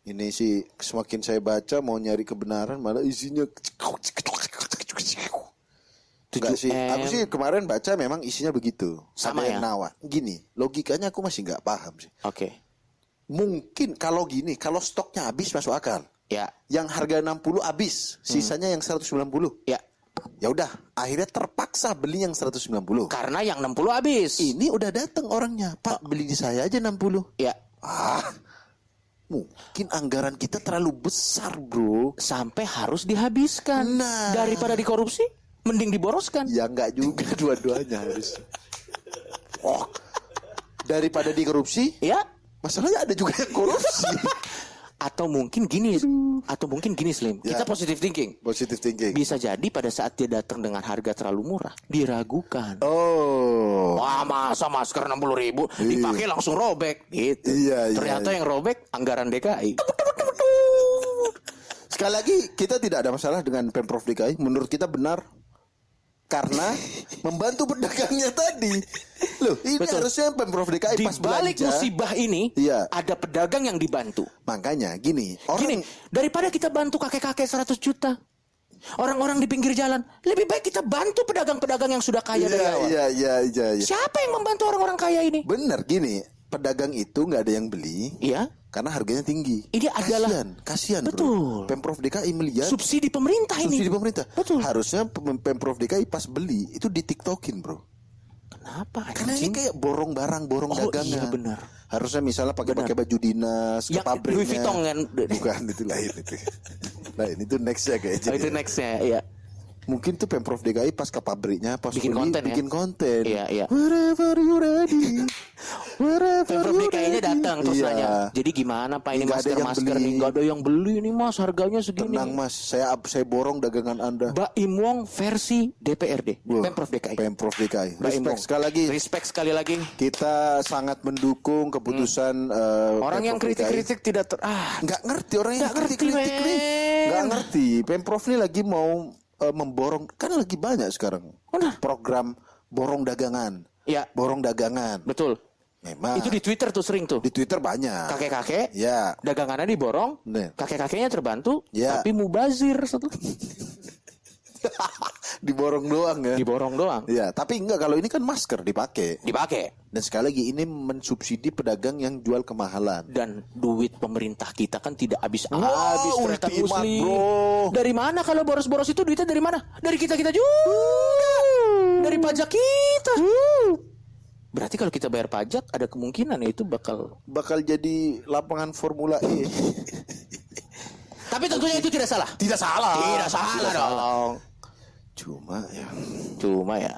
Ini sih semakin saya baca mau nyari kebenaran malah isinya Enggak sih, 7M. aku sih kemarin baca memang isinya begitu. Sama Ada yang ya? nawar. Gini, logikanya aku masih nggak paham sih. Oke. Mungkin kalau gini, kalau stoknya habis masuk akal. Ya. Yang harga 60 habis, sisanya yang 190. Ya. Ya udah, akhirnya terpaksa beli yang 190. Karena yang 60 habis. Ini udah datang orangnya, Pak beli di saya aja 60. Ya. Mungkin anggaran kita terlalu besar, bro. Sampai harus dihabiskan. Nah. Daripada dikorupsi, mending diboroskan. Ya nggak juga dua-duanya harus. Oh, daripada dikorupsi, Ya. masalahnya ada juga yang korupsi. Atau mungkin gini Slim. Ya. Kita positive thinking. Positive thinking. Bisa jadi pada saat dia datang dengan harga terlalu murah, diragukan. Oh. Wah, masa masker 60.000 dipakai langsung robek gitu. Iya, Ternyata iya. yang robek anggaran DKI. Sekali lagi kita tidak ada masalah dengan Pemprov DKI. Menurut kita benar karena membantu pedagangnya tadi. Loh, ini Betul. harusnya Pemprov DKI Di pas balik belanja. musibah ini Iya. ada pedagang yang dibantu. Makanya gini, orang Gini, daripada kita bantu kakek-kakek 100 juta, orang-orang di pinggir jalan, lebih baik kita bantu pedagang-pedagang yang sudah kaya dari awal. Iya. Siapa yang membantu orang-orang kaya ini? Benar gini, pedagang itu nggak ada yang beli Iya, karena harganya tinggi. Ini adalah- kasihan Betul. bro. Pemprov DKI melihat subsidi pemerintah ini. subsidi pemerintah. Betul. Harusnya Pemprov DKI pas beli itu di TikTokin, bro. Kenapa? Karena ini anjing? kayak borong barang, borong Oh, dagangan. iya, benar. Harusnya misalnya pakai baju dinas ke Yang pabriknya. Louis Vuitton kan? Bukan, itu lain itu. Lain itu nextnya kayaknya. Oh, itu nextnya, ya. Mungkin tuh Pemprov DKI pas ke pabriknya pas Bikin beli, konten ya? bikin konten. Iya, iya. Wherever you ready. Wherever Pemprov you DKI-nya ready. datang terus Iya. nanya. Jadi gimana Pak ini Nggak ada yang masker-masker beli. nih? Gak ada yang beli nih Mas, harganya segini. Tenang Mas, saya borong dagangan Anda. Mbak Imwong versi DPRD, Wah, Pemprov DKI. Pemprov DKI. Mbak Respect Imwong. sekali lagi. Respect sekali lagi. Kita sangat mendukung keputusan Orang yang Pemprov DKI. kritik-kritik tidak Nggak ngerti orang yang Nggak ngerti, kritik-kritik nih. men. Nggak ngerti. Pemprov ini lagi mau memborong, kan lagi banyak sekarang Benar. program borong dagangan. Ya, Borong dagangan. betul. Memang Itu di Twitter tuh sering tuh. di Twitter banyak. Kakek-kakek Ya. dagangannya diborong, Nih. kakek-kakeknya terbantu, Ya. tapi mubazir setelah Diborong doang ya. diborong doang. Ya, tapi enggak, kalau ini kan masker dipakai. Dipakai. Dan sekali lagi ini mensubsidi pedagang yang jual kemahalan. Dan duit pemerintah kita kan tidak habis-habis Wow, ternyata ultimat, muslim. bro. Dari mana kalau boros-boros itu duitnya dari mana? Dari kita-kita juga. Dari pajak kita. Berarti kalau kita bayar pajak ada kemungkinan ya itu bakal. Bakal jadi lapangan Formula E. Tapi tentunya itu tidak salah. Tidak salah. Tidak salah dong. Cuma ya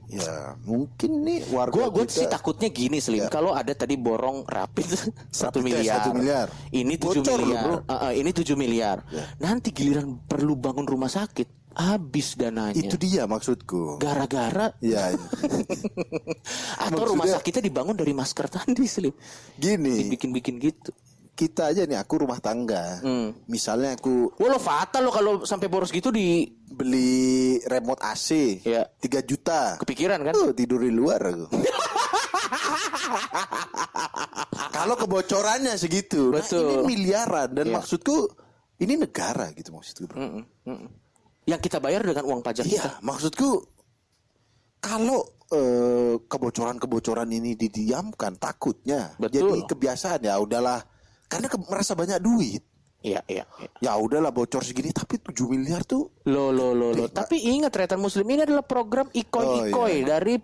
Ya, mungkin nih warga gue kita sih takutnya gini Slim. Ya. Kalau ada tadi borong rapid 1 miliar. 1 miliar. Ini 7 Bocor loh, miliar. bro. Ini 7 miliar. Ya. Nanti giliran perlu bangun rumah sakit, habis dananya. itu dia maksudku. Gara-gara Ya, atau rumah Maksudnya- sakitnya dibangun dari masker tadi Slim. gini, Dibikin-bikin gitu. kita aja nih, aku rumah tangga. Misalnya aku Wah lo fatal lo kalau sampai boros gitu di beli remote AC Ya. 3 juta. kepikiran kan? Tidur di luar aku. Kalau kebocorannya segitu, Betul. Nah, ini miliaran dan Ya. maksudku ini negara gitu maksudku. Bro. Yang kita bayar dengan uang pajak kita. Iya, maksudku kalau kebocoran-kebocoran ini didiamkan, takutnya Betul. jadi kebiasaan, ya udahlah. Karena merasa banyak duit. Iya. Ya udahlah bocor segini, tapi 7 miliar tuh Lo. Tapi ingat Retan Muslim ini adalah program Oh, Ikoi iya. dari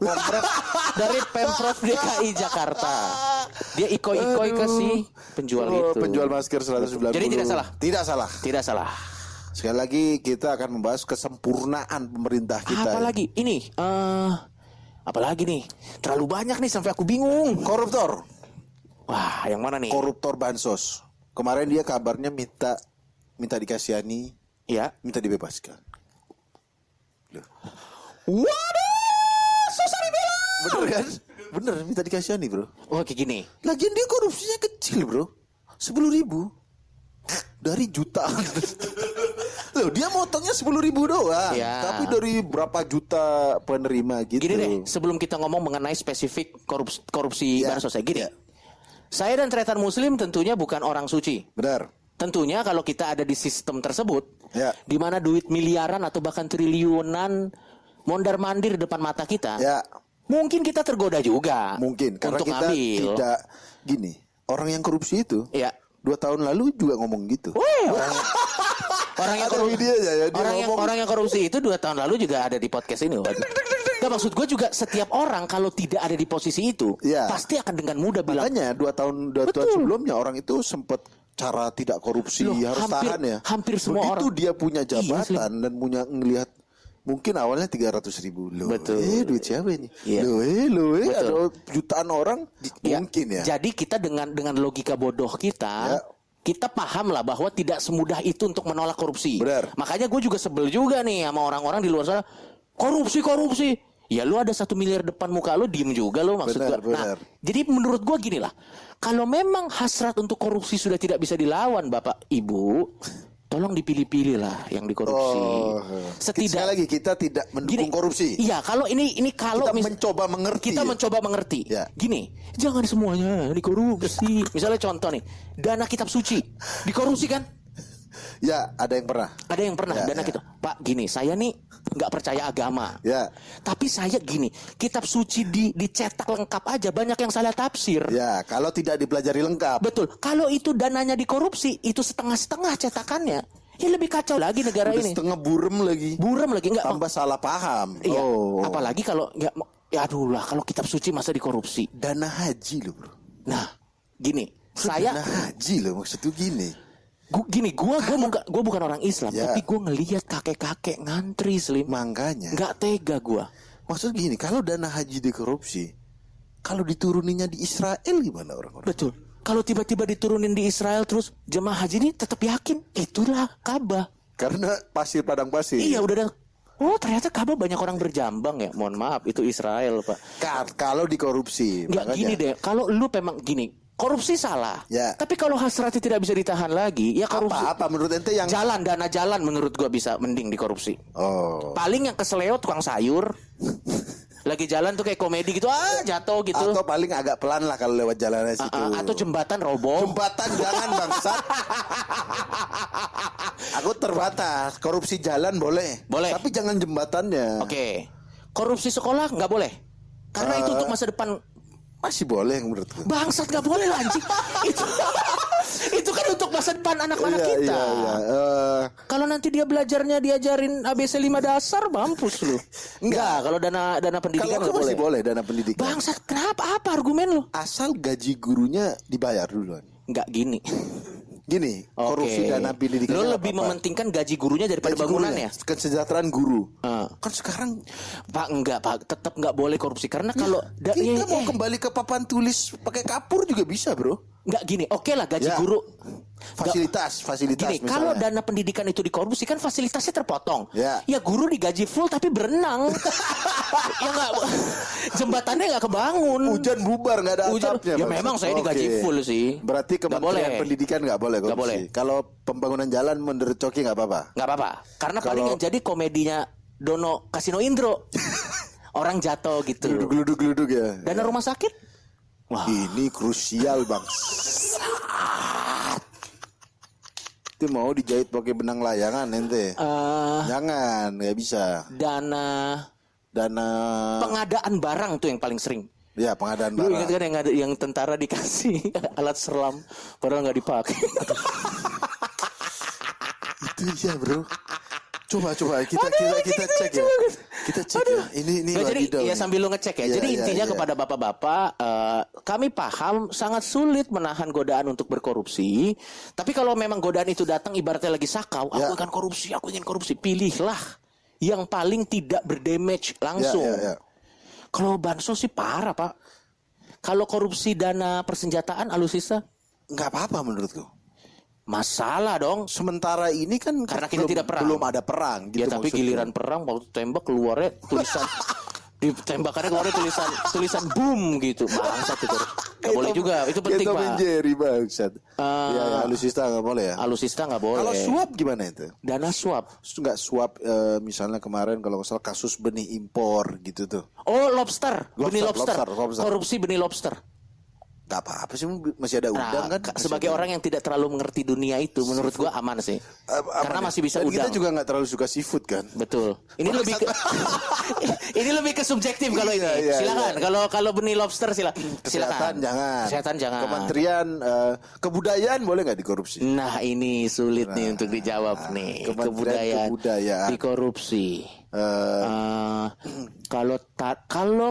Pemprov DKI Jakarta. Dia ikoi-ikoi ke si penjual itu. Penjual masker 190. Jadi tidak salah. Tidak salah. Tidak salah. Sekali lagi kita akan membahas kesempurnaan pemerintah kita. Apalagi ini apalagi nih? Terlalu banyak nih sampai aku bingung. Koruptor. Wah, yang mana nih? Koruptor bansos. Kemarin dia kabarnya minta dikasihani, Ya. minta dibebaskan. Loh. Waduh, susah dibela. Bener kan? Bener, minta dikasihani bro. Oh, kayak gini. Lagian dia korupsinya kecil bro, 10.000 dari jutaan. Loh dia motongnya 10.000 doang, Ya. tapi dari berapa juta penerima gitu. Gini deh, sebelum kita ngomong mengenai spesifik korupsi Ya, bansos, gini. ya. Saya dan Tretan Muslim tentunya bukan orang suci. Benar. Tentunya kalau kita ada di sistem tersebut, Ya. di mana duit miliaran atau bahkan triliunan mondar-mandir depan mata kita, Ya, mungkin kita tergoda juga. mungkin karena untuk kita ngambil. tidak gini. Orang yang korupsi itu, Ya. 2 tahun lalu juga ngomong gitu. Weh, orang yang Ada korupsi, videonya ya, dia ngomong. orang yang korupsi itu 2 tahun lalu juga ada di podcast ini. Gak, maksud gue juga setiap orang kalau tidak ada di posisi itu, Ya. pasti akan dengan mudah bilang, Makanya 2 tahun sebelumnya orang itu sempat cara tidak korupsi Loh, harus hampir- tahan ya. hampir semua Begitu orang. dia punya Iya, jabatan dan punya ngelihat mungkin awalnya 300.000 loh. Betul. Duit siapa ini? Iya. Loh, Betul. ada jutaan orang Ya, mungkin ya. Jadi kita dengan logika bodoh kita, Ya. kita paham lah bahwa tidak semudah itu untuk menolak korupsi. Benar. Makanya gue juga sebel juga nih sama orang-orang di luar sana, korupsi. Ya lu ada 1 miliar depan muka lu, diem juga lu maksud Benar, gue. benar. Jadi menurut gue gini lah, kalau memang hasrat untuk korupsi sudah tidak bisa dilawan, Bapak Ibu, tolong dipilih-pilih lah yang dikorupsi. Sekali lagi kita tidak mendukung korupsi. Iya, kalau ini kalau Kita mencoba mengerti. kita ya. mencoba mengerti. Ya. Gini, jangan semuanya dikorupsi. Misalnya contoh nih, dana kitab suci dikorupsi kan? Ya, ada yang pernah. Ada yang pernah Ya, dana ya. kitab. Pak, gini, saya nih nggak percaya agama. Ya. Tapi saya gini, kitab suci dicetak lengkap aja, banyak yang salah tafsir. Ya, kalau tidak dipelajari lengkap. Betul. Kalau itu dananya dikorupsi, itu setengah-setengah cetakannya. Ya lebih kacau lagi negara Udah ini. setengah burem lagi. Buram lagi enggak. Tambah salah paham. Iya. Oh. Apalagi kalau ya aduh lah, kalau kitab suci masa dikorupsi. Dana haji loh bro. Nah, gini, Dana haji loh maksudnya gini. Gua bukan orang Islam, Ya. tapi gua ngelihat kakek-kakek ngantri Slim. Makanya. Nggak tega gua. Maksud gini, kalau dana haji dikorupsi, kalau dituruninya di Israel gimana orang-orang? Betul. Kalau tiba-tiba diturunin di Israel terus jemaah haji ini tetap yakin itulah Ka'bah. Karena pasir padang pasir. Iya, udah ada. Oh, ternyata Ka'bah banyak orang berjambang ya. Mohon maaf, itu Israel, Pak. Kalau dikorupsi, Nggak makanya. gini deh. Kalau lu memang gini, korupsi salah. Ya. Tapi kalau hasratnya tidak bisa ditahan lagi, ya korupsi. Apa menurut ente yang Dana jalan menurut gua bisa mending dikorupsi. Oh. Paling yang keseleo tukang sayur. Lagi jalan tuh kayak komedi gitu, jatuh gitu. Atau paling agak pelan lah kalau lewat jalannya situ. Atau jembatan roboh. Jembatan jangan bangsat. Aku terbatas. Korupsi jalan boleh. Boleh. Tapi jangan jembatannya. Oke. Korupsi sekolah nggak boleh. Karena itu untuk masa depan. Masih boleh menurutku. Bangsat nggak boleh lah anjing. itu kan untuk masa depan anak-anak Iya, kita. iya. Kalau nanti dia belajarnya diajarin ABC 5 dasar, mampus lu. Enggak, kalau dana pendidikan Kalau aku nggak masih boleh. boleh dana pendidikan. Bangsat, kenapa? Apa argumen lu? Asal gaji gurunya dibayar duluan. Enggak gini. Gini, korupsi Oke. dana pendidikan. Lo lebih mementingkan gaji gurunya daripada bangunannya. Kesejahteraan guru. Ah. Kan sekarang Pak, enggak, Pak. Tetap enggak boleh korupsi karena kalau kita mau kembali ke papan tulis pakai kapur juga bisa, Bro. enggak gini. Oke lah gaji Ya. guru. Fasilitas Gini, misalnya. kalau dana pendidikan itu dikorupsi kan fasilitasnya terpotong. Ya. Ya guru digaji full tapi berenang. Ya enggak, jembatannya enggak kebangun. Hujan bubar nggak ada Hujan- atapnya. ya Bang. memang saya digaji Oke. full sih. Berarti Nggak Kementerian boleh. Pendidikan nggak boleh korupsi. Nggak boleh. Kalau pembangunan jalan menurut Coki nggak apa-apa. Nggak apa-apa. Karena paling Kalau- yang jadi komedinya Dono Kasino Indro. Orang jatuh gitu. Geluduk ya. Dana rumah sakit? Wah. Ini krusial, Bang. Itu mau dijahit pakai benang layangan ente. Jangan, nggak bisa. Dana Dana pengadaan barang tuh yang paling sering. ya pengadaan Lu ingat barang. kan yang tentara dikasih alat selam padahal nggak dipakai. Itu iya, Bro. Coba kita cek ya. Kita cek ya. Ini Nah, jadi wadidaw ya nih. sambil lo ngecek ya. Iya, Jadi iya, intinya iya. kepada bapak-bapak, kami paham sangat sulit menahan godaan untuk berkorupsi. Tapi kalau memang godaan itu datang ibaratnya lagi sakau, Ya. aku akan korupsi, aku ingin korupsi. Pilihlah yang paling tidak berdamage langsung. Ya. Kalau bansos sih parah Pak. Kalau korupsi dana persenjataan alutsista Nggak apa-apa menurutku. masalah dong. Sementara ini kan Karena kita tidak perang. belum ada perang gitu Ya tapi maksudku. giliran perang waktu tembak keluarnya tulisan ditembakannya keluarnya tulisan boom gitu. Bangsat itu. Gak boleh juga. Itu penting Tom and Pak. Jerry bangsat. Ya, alutsista nggak boleh ya. Alutsista nggak boleh. Kalau suap gimana itu? Dana suap. Nggak suap misalnya kemarin kalau nggak salah kasus benih impor gitu tuh. Oh lobster. Benih lobster. Lobster. Korupsi benih lobster. Nggak apa-apa sih masih ada udang Nah, kan. sebagai orang yang tidak terlalu mengerti dunia itu, menurut gua aman sih. Karena masih bisa Dan udang. kita juga nggak terlalu suka seafood kan. Betul. Ini lebih ke ini lebih ke subjektif kalau ini. Iya, Silakan. Kalau benih lobster silakan. Kesehatan jangan. Kesehatan jangan. Kementerian kebudayaan boleh nggak dikorupsi? Nah, ini sulit nih untuk dijawab nih. Kementerian Kebudayaan. Dikorupsi. Eh, Kalau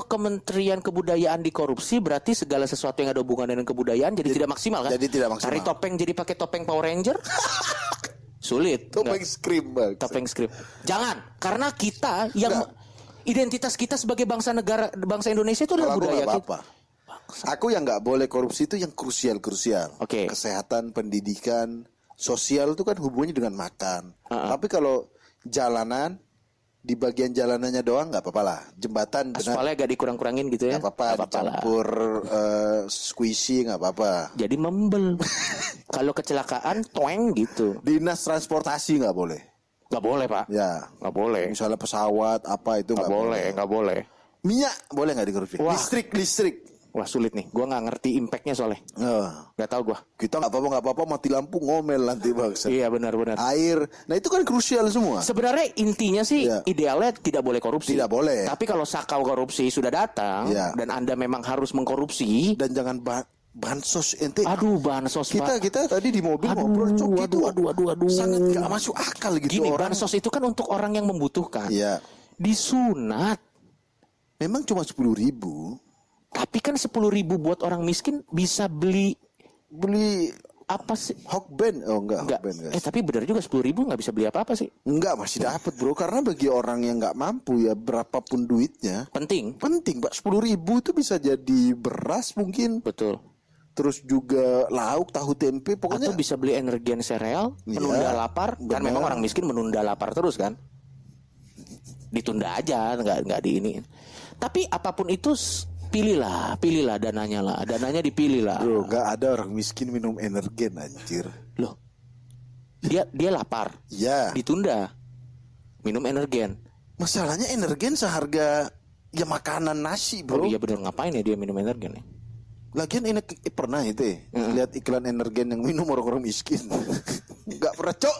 Kementerian Kebudayaan dikorupsi berarti segala sesuatu yang ada hubungan dengan kebudayaan jadi tidak maksimal kan? jadi tidak maksimal. Cari topeng jadi pakai topeng Power Ranger? Sulit. topeng Nggak. skrim bang. Topeng script. Jangan, karena kita yang identitas kita sebagai bangsa Indonesia itu adalah Kalau aku budaya nggak kita. apa-apa. Aku yang nggak boleh korupsi itu yang krusial. Oke. Kesehatan, pendidikan, sosial itu kan hubungannya dengan makan. Tapi kalau jalanan di bagian jalanannya doang nggak apa-apa lah. Jembatan benar Aspalnya agak dikurang-kurangin gitu ya. nggak apa-apa. Nggak apa-apa lah. Dicampur squishy nggak apa-apa. Jadi membel. Kalau kecelakaan toeng gitu. Dinas transportasi nggak boleh. Nggak boleh Pak. Ya. Nggak boleh. Misalnya pesawat apa itu Nggak boleh. Nggak boleh. Minyak boleh nggak dikorupsi? Wah. Listrik. Wah sulit nih. Gua nggak ngerti impactnya soalnya. Nggak tahu gua. Kita nggak apa-apa mati lampu ngomel nanti bangsa. Iya benar-benar. Air, nah itu kan krusial semua. Sebenarnya intinya sih Iya. idealnya tidak boleh korupsi. Tidak boleh. Tapi kalau sakau korupsi sudah datang Iya. dan Anda memang harus mengkorupsi, Dan jangan bansos ente. aduh bansos Pak. Kita tadi di mobil ngobrol cok itu. Aduh. Sangat gak masuk akal gitu Gini, orang. bansos itu kan untuk orang yang membutuhkan. Iya. Disunat. Memang cuma 10.000. Tapi kan 10.000 buat orang miskin bisa beli Beli apa sih? Hokben. Oh enggak, Enggak. Hokben guys. Tapi benar juga 10.000 nggak bisa beli apa-apa sih. Enggak, masih dapat bro. Karena bagi orang yang nggak mampu ya berapapun duitnya. Penting. Penting Pak, 10.000 itu bisa jadi beras mungkin. Betul. Terus juga lauk, tahu tempe. Pokoknya Atau bisa beli energen sereal, Iya, menunda lapar. Kan benar. memang orang miskin menunda lapar terus kan. Ditunda aja, nggak di ini. Tapi apapun itu pilihlah dananya lah. Dananya dipilih lah. bro, nggak ada orang miskin minum energen anjir. Loh. Dia lapar. Ya, Ditunda. Minum energen. masalahnya energen seharga ya makanan nasi Oh bro. iya bener, ngapain ya dia minum energen ya? Lagian ini pernah itu lihat iklan energen yang minum orang-orang miskin. Nggak pernah cok.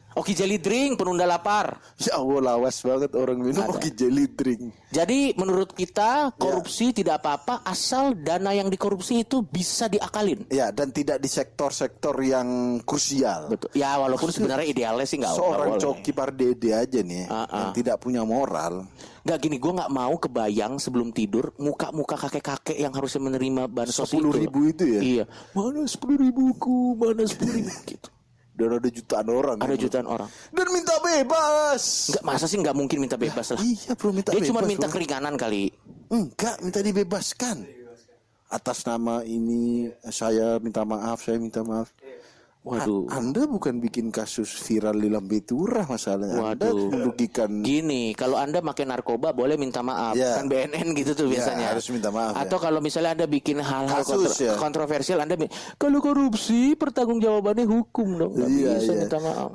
Oki Jelly Drink penunda lapar. Ya Allah lawas banget orang minum Ada. Oki jelly drink. Jadi menurut kita Ya. korupsi tidak apa-apa asal dana yang dikorupsi itu bisa diakalin. Ya dan tidak di sektor-sektor yang krusial. Betul. Ya walaupun sebenarnya idealnya sih nggak Seorang boleh. Coki Pardede aja nih yang tidak punya moral. Nggak gini, gue nggak mau kebayang sebelum tidur muka-muka kakek-kakek yang harusnya menerima bansos 10.000 itu ya? Iya. Mana 10.000ku, mana 10.000 gitu. Dan ada jutaan orang. Ada kan, bro. jutaan orang. Dan minta bebas. Nggak, masa sih nggak mungkin minta bebas lah. Iya bro minta Dia bebas. cuma minta bro. keringanan kali. Enggak, minta dibebaskan. Atas nama ini saya minta maaf. Waduh. Anda bukan bikin kasus viral di Lambe Turah masalahnya. Anda Waduh. merugikan. Gini, kalau Anda pakai narkoba boleh minta maaf. Ya. Kan BNN gitu tuh Ya, biasanya. harus minta maaf, ya. Atau kalau misalnya Anda bikin hal-hal Kasus, ya. kontroversial, kalau korupsi pertanggungjawabannya hukum dong. Nggak Iya, bisa iya. minta maaf.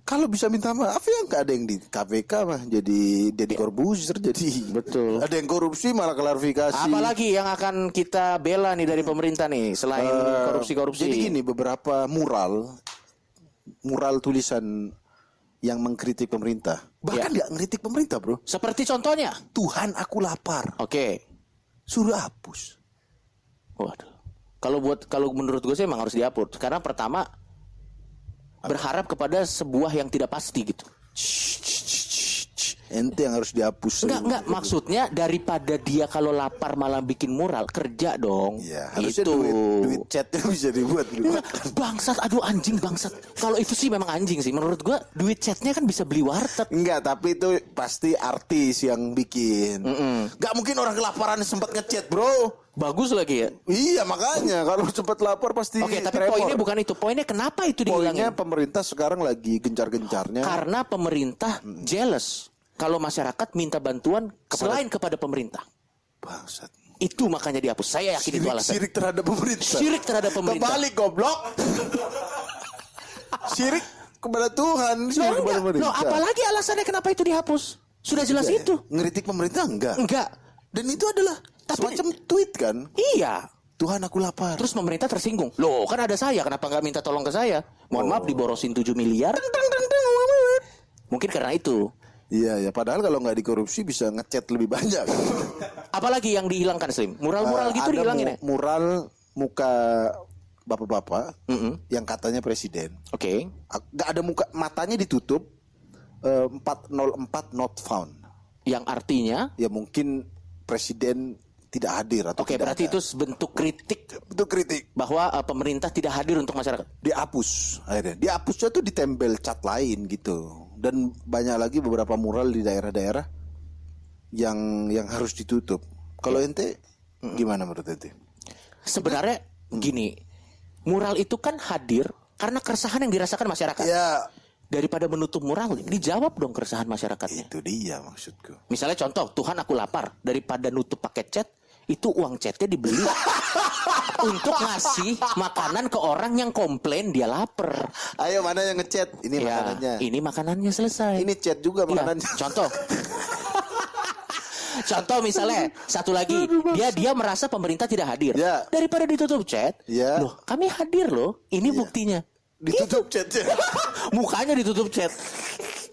Kalau bisa minta maaf ya nggak ada yang di KPK mah jadi Corbuzier jadi. Betul. Ada yang korupsi malah klarifikasi. Apalagi yang akan kita bela nih dari pemerintah nih selain korupsi-korupsi. Jadi gini beberapa mural tulisan yang mengkritik pemerintah. Bahkan nggak ngeritik pemerintah bro. Seperti contohnya. Tuhan aku lapar. Oke. Suruh hapus. Waduh. Kalau menurut gue sih emang harus dihapus. Karena pertama berharap kepada sebuah yang tidak pasti gitu. Ente yang harus dihapus. Enggak, maksudnya daripada dia kalau lapar malah bikin mural, kerja dong. Ya, harusnya Itu. duit chatnya bisa dibuat. Nah, bangsat, aduh anjing bangsat. Kalau itu sih memang anjing sih. Menurut gua duit chatnya kan bisa beli warteg. Enggak, tapi itu pasti artis yang bikin. Enggak mungkin orang kelaparan sempat ngechat, bro. Bagus lagi ya. Iya, makanya kalau sempat lapar pasti. Oke, tapi tremor. poinnya bukan itu. Poinnya kenapa itu Poinnya dihilangin? pemerintah sekarang lagi gencar-gencarnya. Karena pemerintah jealous kalau masyarakat minta bantuan selain kepada pemerintah. Bangsat. Itu makanya dihapus. Saya yakin itu alasan. Sirik terhadap pemerintah. Syirik terhadap pemerintah. Kebalik goblok. Sirik kepada Tuhan, Loh, sirik kepada enggak. pemerintah. Loh, apalagi alasannya kenapa itu dihapus? Sudah jelas Enggak ya? itu. Ngeritik pemerintah enggak. Enggak. Dan itu adalah semacam tweet kan. Iya. Tuhan aku lapar. Terus pemerintah tersinggung. Loh, kan ada saya, kenapa nggak minta tolong ke saya? Mohon maaf diborosin 7 miliar. Mungkin karena itu. Iya ya, padahal kalau nggak dikorupsi bisa ngechat lebih banyak. Apalagi yang dihilangkan, Slim? Mural-mural gitu Ada dihilangin ya? mural muka bapak-bapak yang katanya presiden. Oke. Nggak ada muka, matanya ditutup. 404 not found. Yang artinya, Ya mungkin presiden tidak hadir atau oke, tidak berarti ada. itu bentuk kritik Bentuk kritik. bahwa pemerintah tidak hadir untuk masyarakat. Dihapus akhirnya. Dihapusnya tuh ditempel cat lain gitu. Dan banyak lagi beberapa mural di daerah-daerah yang harus ditutup. Kalau ente gimana menurut ente? Sebenarnya gini, mural itu kan hadir karena keresahan yang dirasakan masyarakat. Ya, Daripada menutup mural, dijawab dong keresahan masyarakatnya. itu dia maksudku. Misalnya contoh, Tuhan aku lapar, daripada nutup pakai chat, itu uang chatnya dibeli untuk ngasih makanan ke orang yang komplain dia lapar. Ayo mana yang ngechat? Ini Ya, makanannya. ini makanannya selesai. Ini chat juga Ya, makanannya. contoh. Contoh misalnya satu lagi, dia merasa pemerintah tidak hadir. Ya. Daripada ditutup chat, Ya. loh kami hadir loh. Ini buktinya. Ditutup chatnya. Mukanya ditutup chat.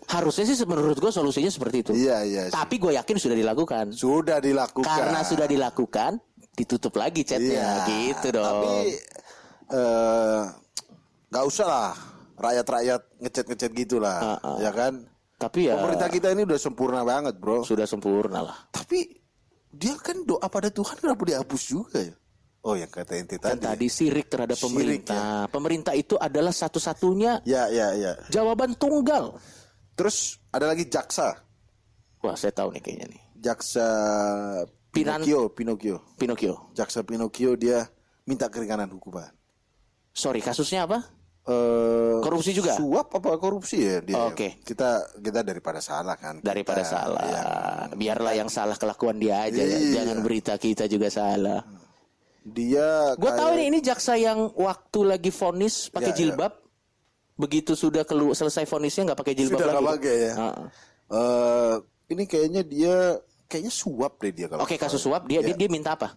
Harusnya sih menurut gue solusinya seperti itu. Iya, iya. Tapi gue yakin sudah dilakukan. Sudah dilakukan. Karena sudah dilakukan, ditutup lagi chatnya, Iya. gitu dong. Tapi nggak usah lah rakyat-rakyat ngechat gitu lah, ya kan? Tapi ya Pemerintah kita ini udah sempurna banget, bro. sudah sempurna lah. Tapi dia kan doa pada Tuhan kenapa dihapus juga ya? Oh, yang kata ente Dan tadi. tadi sirik terhadap Sirik, pemerintah. Pemerintah itu adalah satu-satunya Ya, ya, ya. jawaban tunggal. Terus ada lagi jaksa. Wah, saya tahu nih kayaknya nih. Jaksa Pinan- Pinocchio. Pinocchio. Jaksa Pinocchio dia minta keringanan hukuman. Sorry, kasusnya apa? Korupsi juga? Suap apa korupsi ya dia? Oke. Kita daripada salah kan. Daripada Kita, salah. ya. Biarlah yang salah kelakuan dia aja ya. Iya. Jangan berita kita juga salah. Dia Gue kayak- tahu nih ini jaksa yang waktu lagi vonis pakai Ya, ya. jilbab. Begitu sudah selesai vonisnya nggak pakai jilbab sudah lagi. nggak pakai ya. Heeh. Ini kayaknya dia suap deh dia kalau. Oke, kasus suap dia minta apa?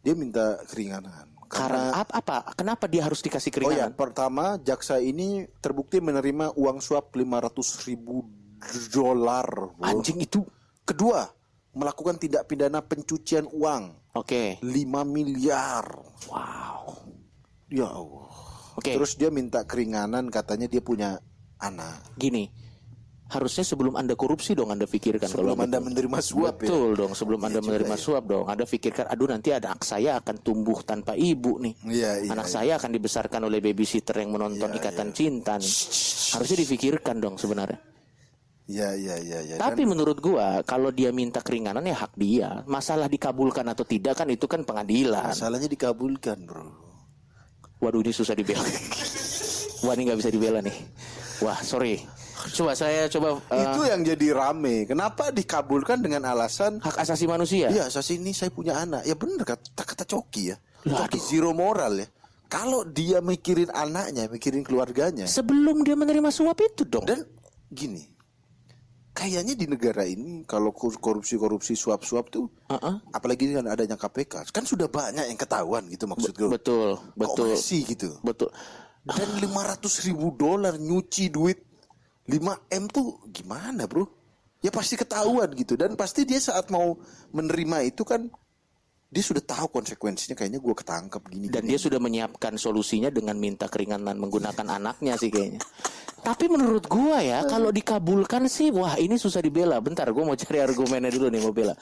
Dia minta keringanan. Karena apa? Kenapa dia harus dikasih Oh ya, keringanan? pertama jaksa ini terbukti menerima uang suap $500.000. Anjing itu. Kedua, melakukan tindak pidana pencucian uang Oke. 5 miliar. Wow. Ya Allah. Oke. Terus dia minta keringanan, katanya dia punya anak. Gini. Harusnya sebelum Anda korupsi dong Anda pikirkan Sebelum kalau Anda betul. menerima suap ya. Betul dong, sebelum Iya Anda juga menerima ya. suap dong. Anda pikirkan, aduh nanti anak saya akan tumbuh tanpa ibu nih. Iya, iya, Anak iya. saya akan dibesarkan oleh babysitter yang menonton Iya, Ikatan Cinta nih. Harusnya difikirkan dong sebenarnya. Ya, ya, ya, ya. Tapi menurut gua kalau dia minta keringanan ya hak dia. Masalah dikabulkan atau tidak kan itu kan pengadilan. masalahnya dikabulkan, bro. Waduh ini susah dibela. Wah ini nggak bisa dibela nih. Wah sorry. Saya coba Itu yang jadi rame. Kenapa dikabulkan dengan alasan hak asasi manusia. iya, asas ini saya punya anak. Ya bener kata Coki ya. Coki zero moral ya. Kalau dia mikirin anaknya, mikirin keluarganya. Sebelum dia menerima suap itu dong. Dan gini, kayaknya di negara ini kalau korupsi suap-suap tuh, apalagi dengan adanya KPK, kan sudah banyak yang ketahuan gitu maksud gue. Betul, Kok betul. masih gitu. Betul. Dan $500.000 nyuci duit 5M tuh gimana, bro? Ya pasti ketahuan gitu. Dan pasti dia saat mau menerima itu kan dia sudah tahu konsekuensinya, kayaknya gue ketangkep gini. Dan dia sudah menyiapkan solusinya dengan minta keringanan menggunakan anaknya sih kayaknya. Tapi menurut gua ya, kalau dikabulkan sih, wah ini susah dibela. Bentar, gua mau cari argumennya dulu nih, mau bela.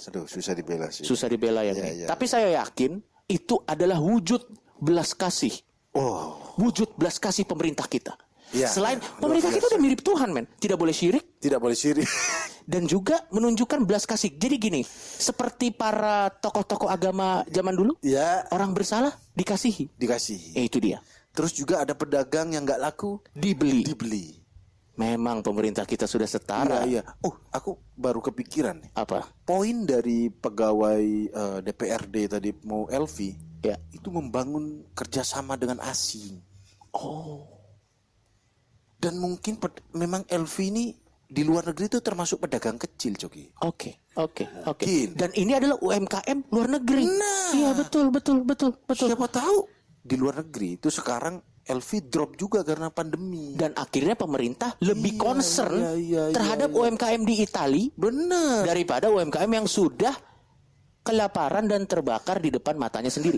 Aduh, susah dibela sih. Susah dibela ya, Iya, nih. iya. Tapi saya yakin itu adalah wujud belas kasih. Oh, Wujud belas kasih pemerintah kita. Iya, Selain iya, pemerintah luar kita udah mirip Tuhan, men. Tidak boleh syirik tidak boleh syirik. dan juga menunjukkan belas kasih. Jadi gini, seperti para tokoh-tokoh agama zaman dulu, Ya, orang bersalah dikasihi. dikasih. Itu dia. Terus juga ada pedagang yang nggak laku dibeli. Memang pemerintah kita sudah setara. Iya, iya. Oh, aku baru kepikiran nih. Apa? Poin dari pegawai DPRD tadi mau LV Ya. itu membangun kerjasama dengan asing. Oh. Dan mungkin memang LV ini di luar negeri itu termasuk pedagang kecil, Coki. Oke. Mungkin. Dan ini adalah UMKM luar negeri. Nah. Iya, betul. Siapa tahu di luar negeri itu sekarang LV drop juga karena pandemi. Dan akhirnya pemerintah lebih Iya, concern iya, terhadap iya. UMKM di Itali Benar. daripada UMKM yang sudah kelaparan dan terbakar di depan matanya sendiri.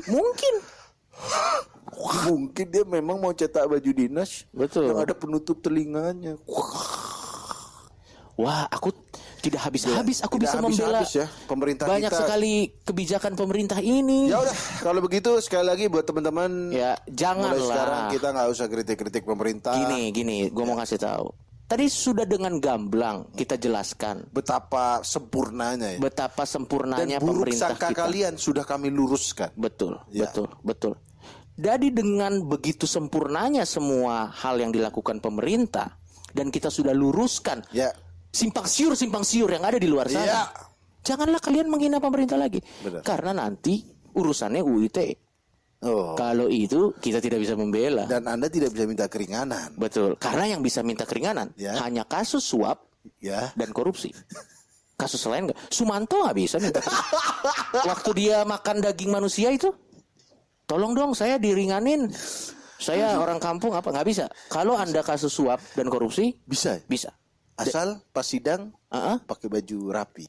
Mungkin dia memang mau cetak baju dinas. Betul. Yang ada penutup telinganya. Wah, aku tidak habis-habis aku Tidak bisa membela habis-habis ya, pemerintah banyak kita. sekali kebijakan pemerintah ini. Ya udah, kalau begitu sekali lagi buat teman-teman, Ya, janganlah. mulai sekarang kita nggak usah kritik-kritik pemerintah. Gini, gue mau ngasih tahu. Tadi sudah dengan gamblang kita jelaskan Betapa sempurnanya ya. betapa Dan sempurnanya buruk pemerintah sangka kita. kalian sudah kami luruskan. Betul, Ya. betul. Jadi dengan begitu sempurnanya semua hal yang dilakukan pemerintah dan kita sudah luruskan Ya, simpang siur yang ada di luar sana. Ya. Janganlah kalian menghina pemerintah lagi. Benar. Karena nanti urusannya UU ITE. oh. Kalau itu kita tidak bisa membela. Dan Anda tidak bisa minta keringanan. Betul. Karena yang bisa minta keringanan Ya. hanya kasus suap Ya. dan korupsi. Kasus lain nggak. Sumanto nggak bisa minta keringanan. Waktu dia makan daging manusia itu, tolong dong saya diringanin. Saya orang kampung apa nggak bisa. Kalau Anda kasus suap dan korupsi Bisa. bisa. Asal pas sidang Ah, pakai baju rapi,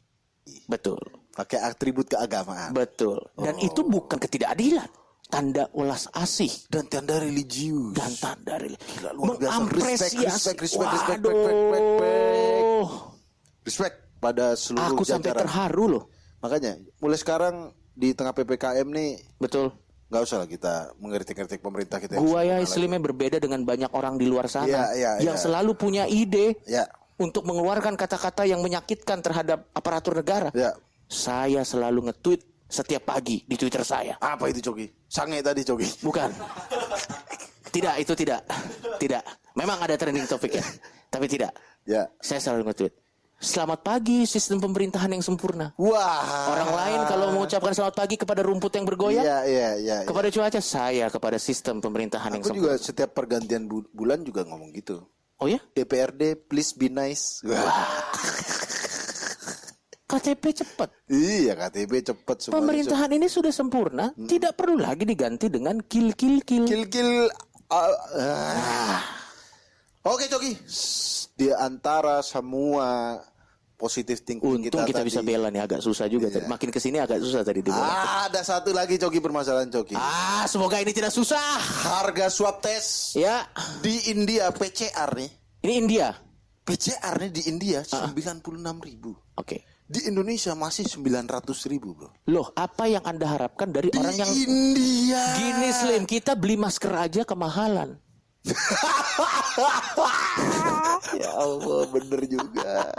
betul. pakai atribut keagamaan Betul. Dan itu bukan ketidakadilan. Tanda welas asih dan tanda religius. dan tanda Gila, luar biasa. mengapresiasi. Respect. Waduh. Respect pada seluruh Aku sampai jajaran. terharu loh. Makanya mulai sekarang di tengah PPKM nih Betul. nggak usah lah kita mengkritik-kritik pemerintah kita. Gua ya sempurna Islimnya berbeda dengan banyak orang di luar sana Iya, yang iya. selalu punya ide lagi. Ya, untuk mengeluarkan kata-kata yang menyakitkan terhadap aparatur negara. ya. Saya selalu nge-tweet setiap pagi di Twitter saya. Apa itu Coki? Sange tadi Coki. Bukan. Tidak, itu tidak. Tidak. Memang ada trending topik ya. Tapi tidak. Ya. Saya selalu nge-tweet. Selamat pagi sistem pemerintahan yang sempurna. Wah. Orang lain kalau mengucapkan selamat pagi kepada rumput yang bergoyang, Iya. kepada cuaca, saya kepada sistem pemerintahan yang Aku juga sempurna. setiap pergantian bulan juga ngomong gitu. Oh ya? DPRD please be nice. Wah. KTP cepat. Iya, KTP cepet semua. Pemerintahan ini sudah sempurna, tidak perlu lagi diganti dengan kill. Kill. Oke Coki. Di antara semua positif thinking Untung kita tadi, bisa bela nih, agak susah juga. Iya. Makin kesini agak susah tadi dibela. Ada satu lagi Coki permasalahan Coki. Semoga ini tidak susah. Harga swab test Ya, di India PCR nih. ini India. PCR nih di India 96.000. Oke. Di Indonesia masih 900.000 bro. Loh, apa yang Anda harapkan dari Di orang yang India. gini Slim? Kita beli masker aja kemahalan. Ya Allah, bener juga.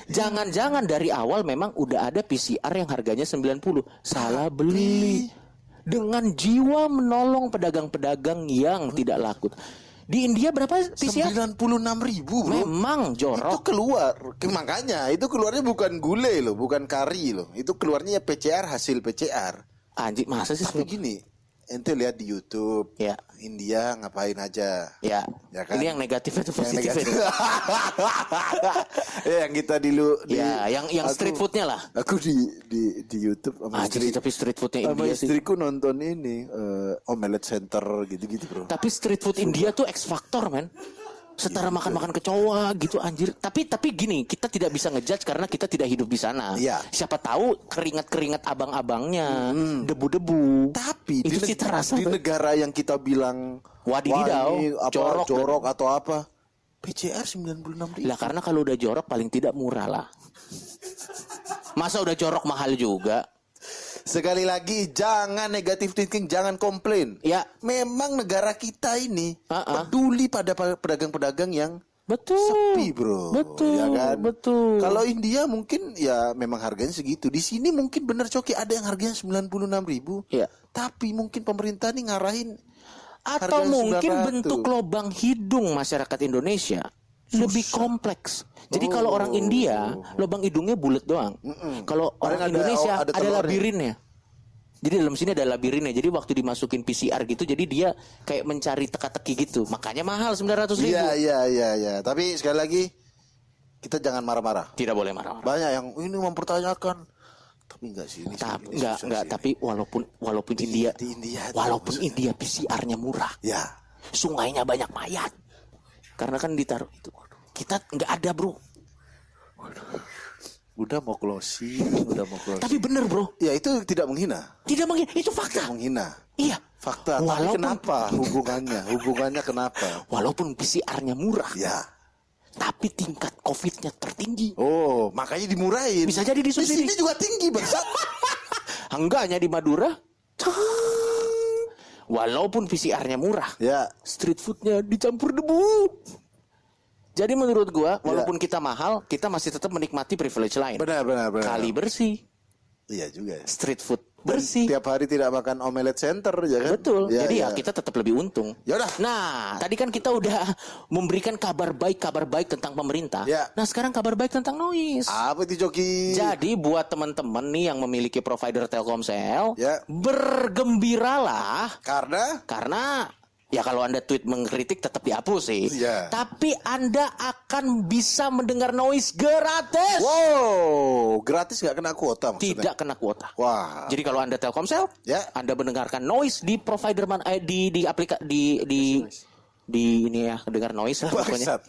Jangan-jangan dari awal memang udah ada PCR yang harganya 90. Salah beli. Dengan jiwa menolong pedagang-pedagang yang tidak laku. Di India berapa PCR? 96.000 bro. Memang Itu jorok. keluar, makanya itu keluarnya bukan gulai loh, bukan kari loh. Itu keluarnya PCR, hasil PCR. Anjir, masa sih? Tapi gini, ente lihat di YouTube, Ya. India ngapain aja. Ya. Ya kan? Ini yang negatif atau Yang positif? negatif. ini? Ya, yang kita Ya, yang street foodnya lah. Aku di YouTube sama Anjir, istri, tapi street foodnya sama India sih. istriku nonton ini Omelette Center gitu-gitu bro. Tapi street food India tuh X Factor, men. Setara makan-makan kecoa gitu anjir. Tapi gini, kita tidak bisa ngejudge karena kita tidak hidup di sana. Iya. Siapa tahu keringat-keringat abang-abangnya, debu-debu. Tapi itu cita rasa di tuh. negara yang kita bilang Wadididau, ini apa, jorok jorok atau apa, PCR 96.000. Lah karena kalau udah jorok paling tidak murah lah. Masa udah jorok mahal juga? Sekali lagi, jangan negative thinking, jangan komplain. Ya. Memang negara kita ini peduli pada pedagang-pedagang yang Betul. sepi, bro. Betul. Ya kan? Betul. Kalau India mungkin ya memang harganya segitu. Di sini mungkin bener Coki, ada yang harganya 96.000. Iya. Tapi mungkin pemerintah nih ngarahin Atau harga mungkin 900. bentuk lubang hidung masyarakat Indonesia lebih kompleks. Jadi kalau orang India lubang hidungnya bulat doang. Kalau orang ada- Indonesia ada ada telurnya. labirinnya. Jadi dalam sini ada labirinnya. Jadi waktu dimasukin PCR gitu, jadi dia kayak mencari teka-teki gitu. Makanya mahal 900.000. Iya. Tapi sekali lagi kita jangan marah-marah. Tidak boleh marah-marah. Banyak yang ini mempertanyakan. Tapi enggak sih ini. Tapi ini enggak. susah sih. Tapi walaupun India, di India itu walaupun maksudnya. India PCR-nya murah, Ya. sungainya banyak mayat. Karena kan ditaruh itu. Kita nggak ada bro. Udah mau closing. Tapi bener bro. Ya itu tidak menghina. Tidak mungkin. Itu fakta. Menghina. Iya. Fakta. Tapi kenapa hubungannya? Hubungannya kenapa? Walaupun PCR-nya murah, Ya. tapi tingkat COVID-nya tertinggi. Oh, makanya dimurahin. Bisa jadi Di disubsidi. sini juga tinggi, Bang. Enggaknya di Madura. Walaupun PCR-nya murah, Ya. street food-nya dicampur debu. Jadi menurut gua, walaupun kita mahal, kita masih tetap menikmati privilege lain. Benar. Kali bersih, Iya juga ya. street food Dan bersih. tiap hari tidak makan omelet center ya kan? Betul. Ya, Jadi ya. ya kita tetap lebih untung. Yaudah. Nah, tadi kan kita udah memberikan kabar baik tentang pemerintah. Ya. Nah, sekarang kabar baik tentang noise. Apa itu Joki? Jadi buat teman-teman nih yang memiliki provider Telkomsel, Ya. bergembiralah Karena ya kalau Anda tweet mengkritik tetap dihapus sih. Ya. Tapi Anda akan bisa mendengar noise gratis. wow, gratis nggak kena kuota maksudnya? Tidak kena kuota. Wah. Jadi kalau Anda Telkomsel, Ya. Anda mendengarkan noise di provider mana di aplikasi di ini ya, dengar noise lah pokoknya. Bangsat.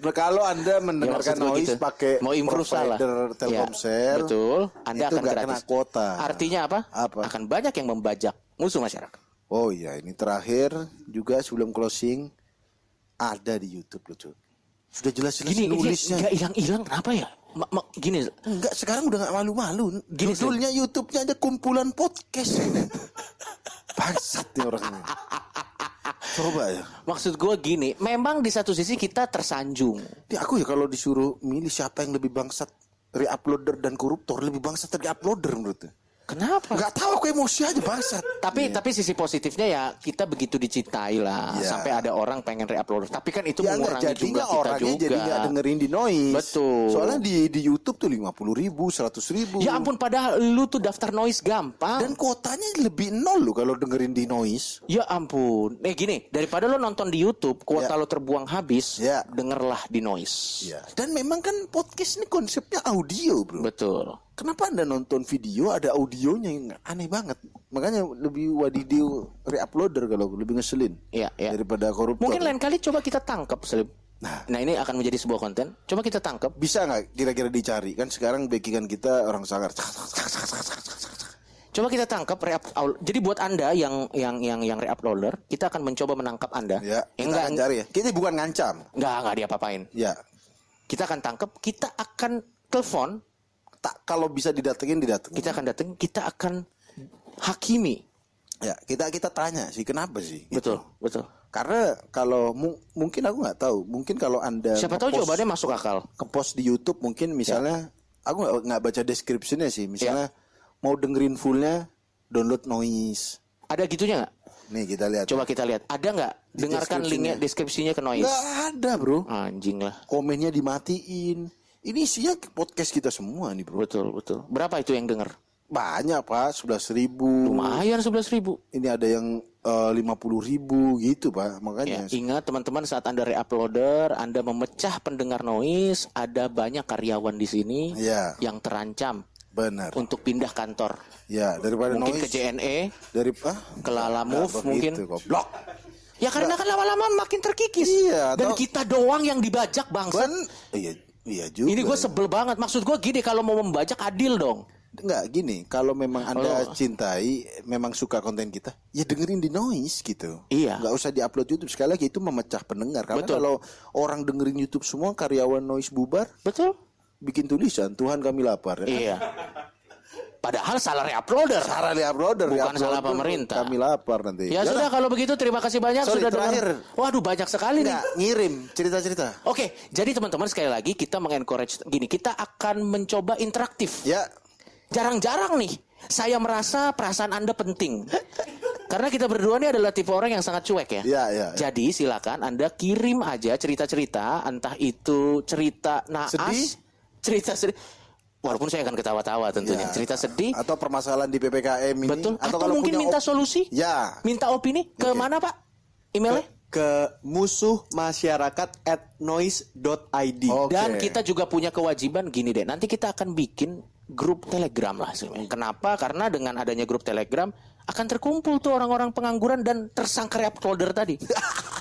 Kalau Anda mendengarkan Ya, maksud gua noise gitu. pakai mau improve salah. provider Telkomsel, Ya, betul. Anda itu akan nggak gratis. kena kuota. Artinya apa? Apa? Akan banyak yang membajak musuh masyarakat. Oh iya, ini terakhir juga sebelum closing ada di YouTube loh, Cuk. Sudah jelas-jelas Gini, nulisnya. nggak hilang-hilang kenapa ya? Gini, Enggak, sekarang udah nggak malu-malu. Gini, Judulnya YouTube-nya ada kumpulan podcast. Bangsat nih orang ini. Coba ya. maksud gue gini, memang di satu sisi kita tersanjung. Ini aku ya kalau disuruh milih siapa yang lebih bangsat, re-uploader dan koruptor, lebih bangsat re-uploader menurutnya. Kenapa? Enggak tahu, aku emosi aja bangsat. Tapi sisi positifnya ya kita begitu dicintai lah, Iya. sampai ada orang pengen re-upload. Tapi kan itu Ya mengurangi nggak, jumlah jadinya kita orangnya juga. jadi nggak dengerin di noise. Betul. Soalnya di YouTube tuh 50.000, 100.000. Ya ampun, padahal lu tuh daftar noise gampang. Dan kuotanya lebih nol loh kalau dengerin di noise. Ya ampun. Gini, daripada lo nonton di YouTube, kuota Ya. lo terbuang habis, Ya. dengerlah di noise. Iya. Dan memang kan podcast ini konsepnya audio, bro. Betul. Kenapa Anda nonton video ada audionya yang aneh banget? Makanya lebih wadidiu re-uploader kalau lebih ngeselin. Iya, iya. Daripada koruptor. Mungkin lain kali coba kita tangkap, Slim. Nah. Nah, ini akan menjadi sebuah konten. Coba kita tangkap. Bisa nggak kira-kira dicari? Kan sekarang backingan kita orang sangar. Coba kita tangkap jadi buat Anda yang re-uploader, kita akan mencoba menangkap Anda. Ya, kita enggak, akan cari ya. Kita bukan ngancam. enggak diapa-apain. Ya. Kita akan tangkap, kita akan telepon, Kalau bisa didatengin. kita akan datang, kita akan hakimi. Ya, kita tanya sih kenapa sih? Betul, betul. Karena kalau mungkin aku nggak tahu, mungkin kalau Anda Siapa tahu ngepost- jawabannya masuk akal. ngepost di YouTube mungkin misalnya aku nggak baca deskripsinya sih, misalnya mau dengerin fullnya download noise. Ada gitunya nggak? Nih kita lihat. Coba kita lihat. Ada nggak? Dengarkan linknya, deskripsinya ke noise. Nggak ada, bro. Anjing lah. Komennya dimatiin. Ini isinya podcast kita semua nih, bro. Betul, betul. Berapa itu yang denger? Banyak Pak, 11.000. Lumayan 11.000. Ini ada yang 50.000 gitu Pak. Ya, Makanya. ingat teman-teman, saat Anda re-uploader, Anda memecah pendengar noise, ada banyak karyawan di sini Ya. yang terancam Benar. untuk pindah kantor. Ya, daripada Mungkin noise. ke JNE, Dari ke Lala Move Nah, mungkin. begitu, goblok. Ya karena kan lama-lama makin terkikis. Iya, Dan atau- kita doang yang dibajak bangsa. Kan iya juga. Ini gue sebel banget. Maksud gue gini, kalau mau membajak adil dong. Enggak gini, kalau memang Anda cintai, memang suka konten kita, ya dengerin di Noise gitu. Iya. Enggak usah diupload YouTube. Sekali lagi itu memecah pendengar. Karena Betul. kalau orang dengerin YouTube semua, karyawan Noise bubar, Betul? bikin tulisan, Tuhan kami lapar. Ya kan? Iya. Padahal salah reuploader. Salah uploader, Bukan salah pemerintah. Kami lapar nanti. Ya sudah, kalau begitu terima kasih banyak Sorry, sudah dengar. terakhir. Waduh, banyak sekali nih. Enggak, ngirim cerita-cerita. Oke, jadi teman-teman sekali lagi kita mengencourage gini, kita akan mencoba interaktif. Ya, Jarang-jarang nih saya merasa perasaan Anda penting. Karena kita berdua ini adalah tipe orang yang sangat cuek ya. Ya. Jadi silakan Anda kirim aja cerita-cerita, entah itu cerita naas, Sedih? cerita sedih. Walaupun saya akan ketawa-tawa tentunya. Ya. Cerita sedih, Atau permasalahan di PPKM ini. betul. Atau kalau mungkin punya minta solusi, Ya. minta opini ke Oke. mana Pak? Emailnya? Ke musuhmasyarakat@noise.id. Oke. Dan kita juga punya kewajiban gini deh. Nanti kita akan bikin grup Telegram lah. Kenapa? Karena dengan adanya grup Telegram akan terkumpul tuh orang-orang pengangguran dan tersangka reuploader tadi.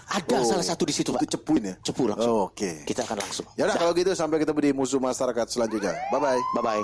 Ada salah satu di situ, Pak. Itu cepuin ya? Cepu langsung. Oke. Kita akan langsung. Ya udah kalau gitu sampai ketemu di musuh masyarakat selanjutnya. Bye bye. Bye bye.